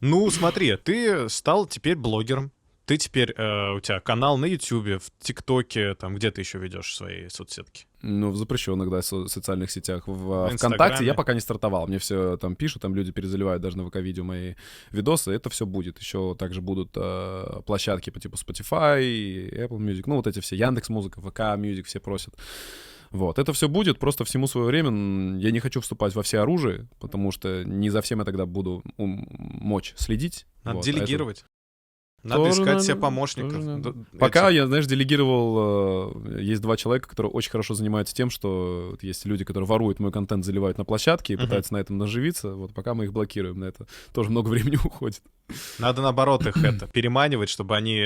Ну, смотри, ты стал теперь блогером. Ты теперь, у тебя канал на Ютубе, в ТикТоке, там, где ты еще ведешь свои соцсетки? Ну, в запрещенных, да, социальных сетях. В ВКонтакте Инстаграме? я пока не стартовал. Мне все там пишут, там люди перезаливают даже на ВК-видео мои видосы. Это все будет. Еще также будут площадки по типу Spotify, Apple Music, ну, вот эти все, Яндекс.Музыка, ВК Music, все просят. Вот, это все будет, просто всему свое время. Я не хочу вступать во все оружие, потому что не за всем я тогда буду мочь следить. Надо Вот, делегировать. Надо Тоже искать себе надо, помощников. тоже надо. Пока я, знаешь, делегировал... Есть 2 человека, которые очень хорошо занимаются тем, что вот есть люди, которые воруют мой контент, заливают на площадке и пытаются на этом наживиться. Вот пока мы их блокируем, на это тоже много времени уходит. Надо, наоборот, их переманивать, чтобы они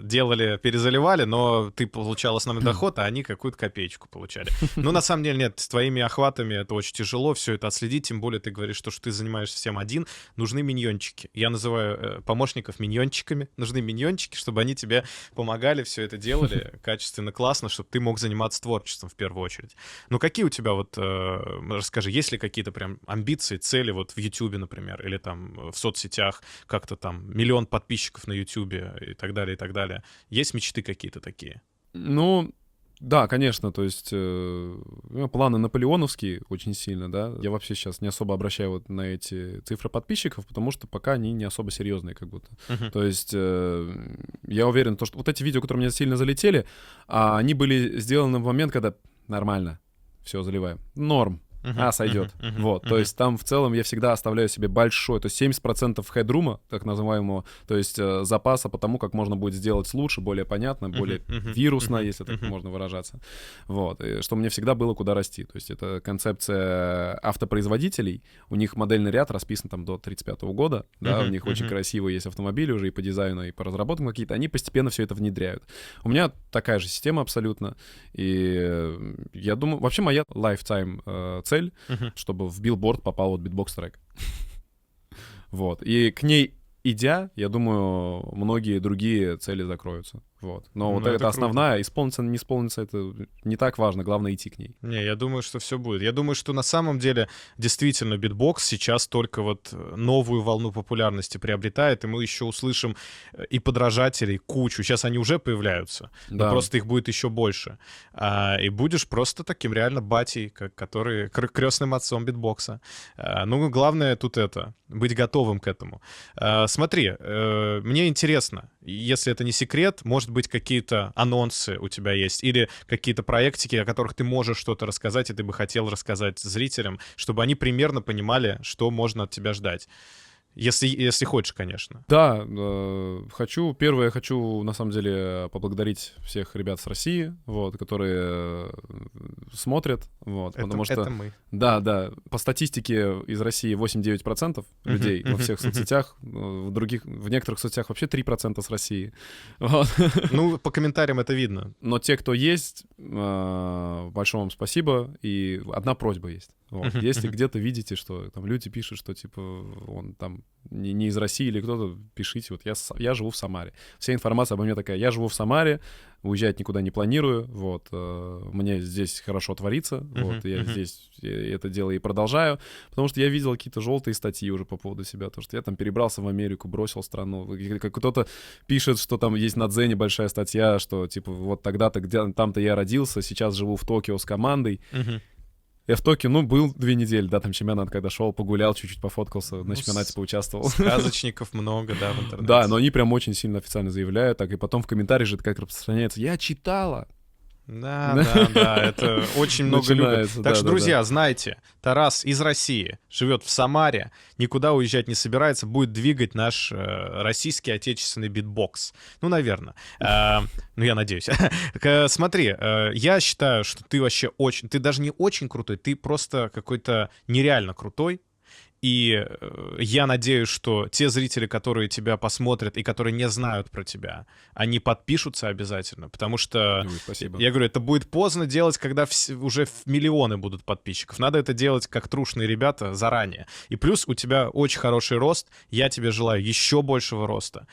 делали, перезаливали, но ты получал основной доход, а они какую-то копеечку получали. Ну, на самом деле, нет, с твоими охватами это очень тяжело все это отследить, тем более ты говоришь, что ты занимаешься всем один. Нужны миньончики. Я называю помощников миньончиками. Нужны миньончики, чтобы они тебе помогали, все это делали качественно, классно, чтобы ты мог заниматься творчеством в первую очередь. Ну, какие у тебя вот, расскажи, есть ли какие-то прям амбиции, цели вот в Ютубе, например, или там в соцсетях, как-то там 1 миллион подписчиков на Ютубе и так далее, и так далее. Есть мечты какие-то такие? Ну, да, конечно, то есть планы наполеоновские очень сильно, да. Я вообще сейчас не особо обращаю вот на эти цифры подписчиков, потому что пока они не особо серьезные как будто. То есть я уверен, что вот эти видео, которые мне сильно залетели, они были сделаны в момент, когда нормально, все, заливаем. Норм. Сойдет. Вот, то есть там в целом я всегда оставляю себе большой, то есть 70% хедрума, так называемого, то есть запаса по тому, как можно будет сделать лучше, более понятно, более вирусно, если так можно выражаться. Вот, и что мне всегда было куда расти. То есть это концепция автопроизводителей, у них модельный ряд расписан там до 35-го года, да, у них очень красивые есть автомобили уже и по дизайну, и по разработкам какие-то, они постепенно все это внедряют. У меня такая же система абсолютно, и я думаю, вообще моя lifetime цель, чтобы в билборд попал вот битбокс-трек. Вот. И к ней идя, я думаю, многие другие цели закроются. Вот. Но вот это основная, исполнится, не исполнится, это не так важно, главное идти к ней. Не, я думаю, что все будет. Я думаю, что на самом деле действительно битбокс сейчас только вот новую волну популярности приобретает, и мы еще услышим и подражателей кучу. Сейчас они уже появляются, но просто их будет еще больше. И будешь просто таким реально батей, который крестным отцом битбокса. Ну, главное тут быть готовым к этому. Смотри, мне интересно, если это не секрет, может быть, какие-то анонсы у тебя есть или какие-то проектики, о которых ты можешь что-то рассказать, и ты бы хотел рассказать зрителям, чтобы они примерно понимали, что можно от тебя ждать. Если хочешь, конечно. Да, хочу. Первое, я хочу, на самом деле, поблагодарить всех ребят с России, вот, которые смотрят, вот, потому что... Это мы. Да, по статистике из России 8-9% людей во всех соцсетях, в некоторых соцсетях вообще 3% с России. Вот. Ну, по комментариям это видно. Но те, кто есть, большое вам спасибо, и одна просьба есть. Вот. Если где-то видите, что там люди пишут, что типа он там не из России или кто-то, пишите. Вот я живу в Самаре. Вся информация обо мне такая. Я живу в Самаре, уезжать никуда не планирую. Вот. Мне здесь хорошо творится. Вот. Я здесь это дело и продолжаю. Потому что я видел какие-то желтые статьи уже по поводу себя. То, что я там перебрался в Америку, бросил страну. Как кто-то пишет, что там есть на Дзене большая статья, что типа вот тогда-то, там-то я родился, сейчас живу в Токио с командой. Я в Токио, был 2 недели, да, там чемпионат, когда шел, погулял, чуть-чуть пофоткался, на чемпионате поучаствовал. Сказочников много, да, в интернете. Да, но они прям очень сильно официально заявляют, так, и потом в комментариях же это как распространяется. Я читала. Да, это очень много любят. Так что, друзья, знайте, Тарас из России живет в Самаре, никуда уезжать не собирается, будет двигать наш российский отечественный битбокс. Ну, наверное. Ну, я надеюсь. Смотри, я считаю, что ты вообще ты даже не очень крутой, ты просто какой-то нереально крутой. И я надеюсь, что те зрители, которые тебя посмотрят и которые не знают про тебя, они подпишутся обязательно, потому что, я говорю, это будет поздно делать, когда уже миллионы будут подписчиков. Надо это делать как трушные ребята заранее. И плюс у тебя очень хороший рост, я тебе желаю еще большего роста.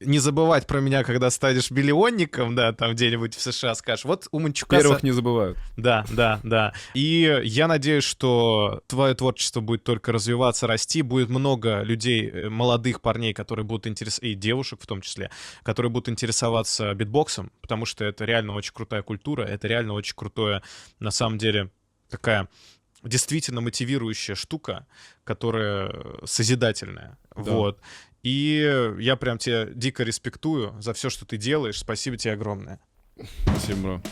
не забывать про меня, когда станешь миллионником, да, там где-нибудь в США скажешь. Вот у Манчука... Первых не забывают. Да, да, да. И я надеюсь, что твое творчество будет только развиваться, расти. Будет много людей, молодых парней, которые будут интересоваться, и девушек в том числе, которые будут интересоваться битбоксом, потому что это реально очень крутая культура, это реально очень крутое, на самом деле, такая действительно мотивирующая штука, которая созидательная. Да. Вот. И я прям тебя дико респектую за все, что ты делаешь. Спасибо тебе огромное. Спасибо, бро.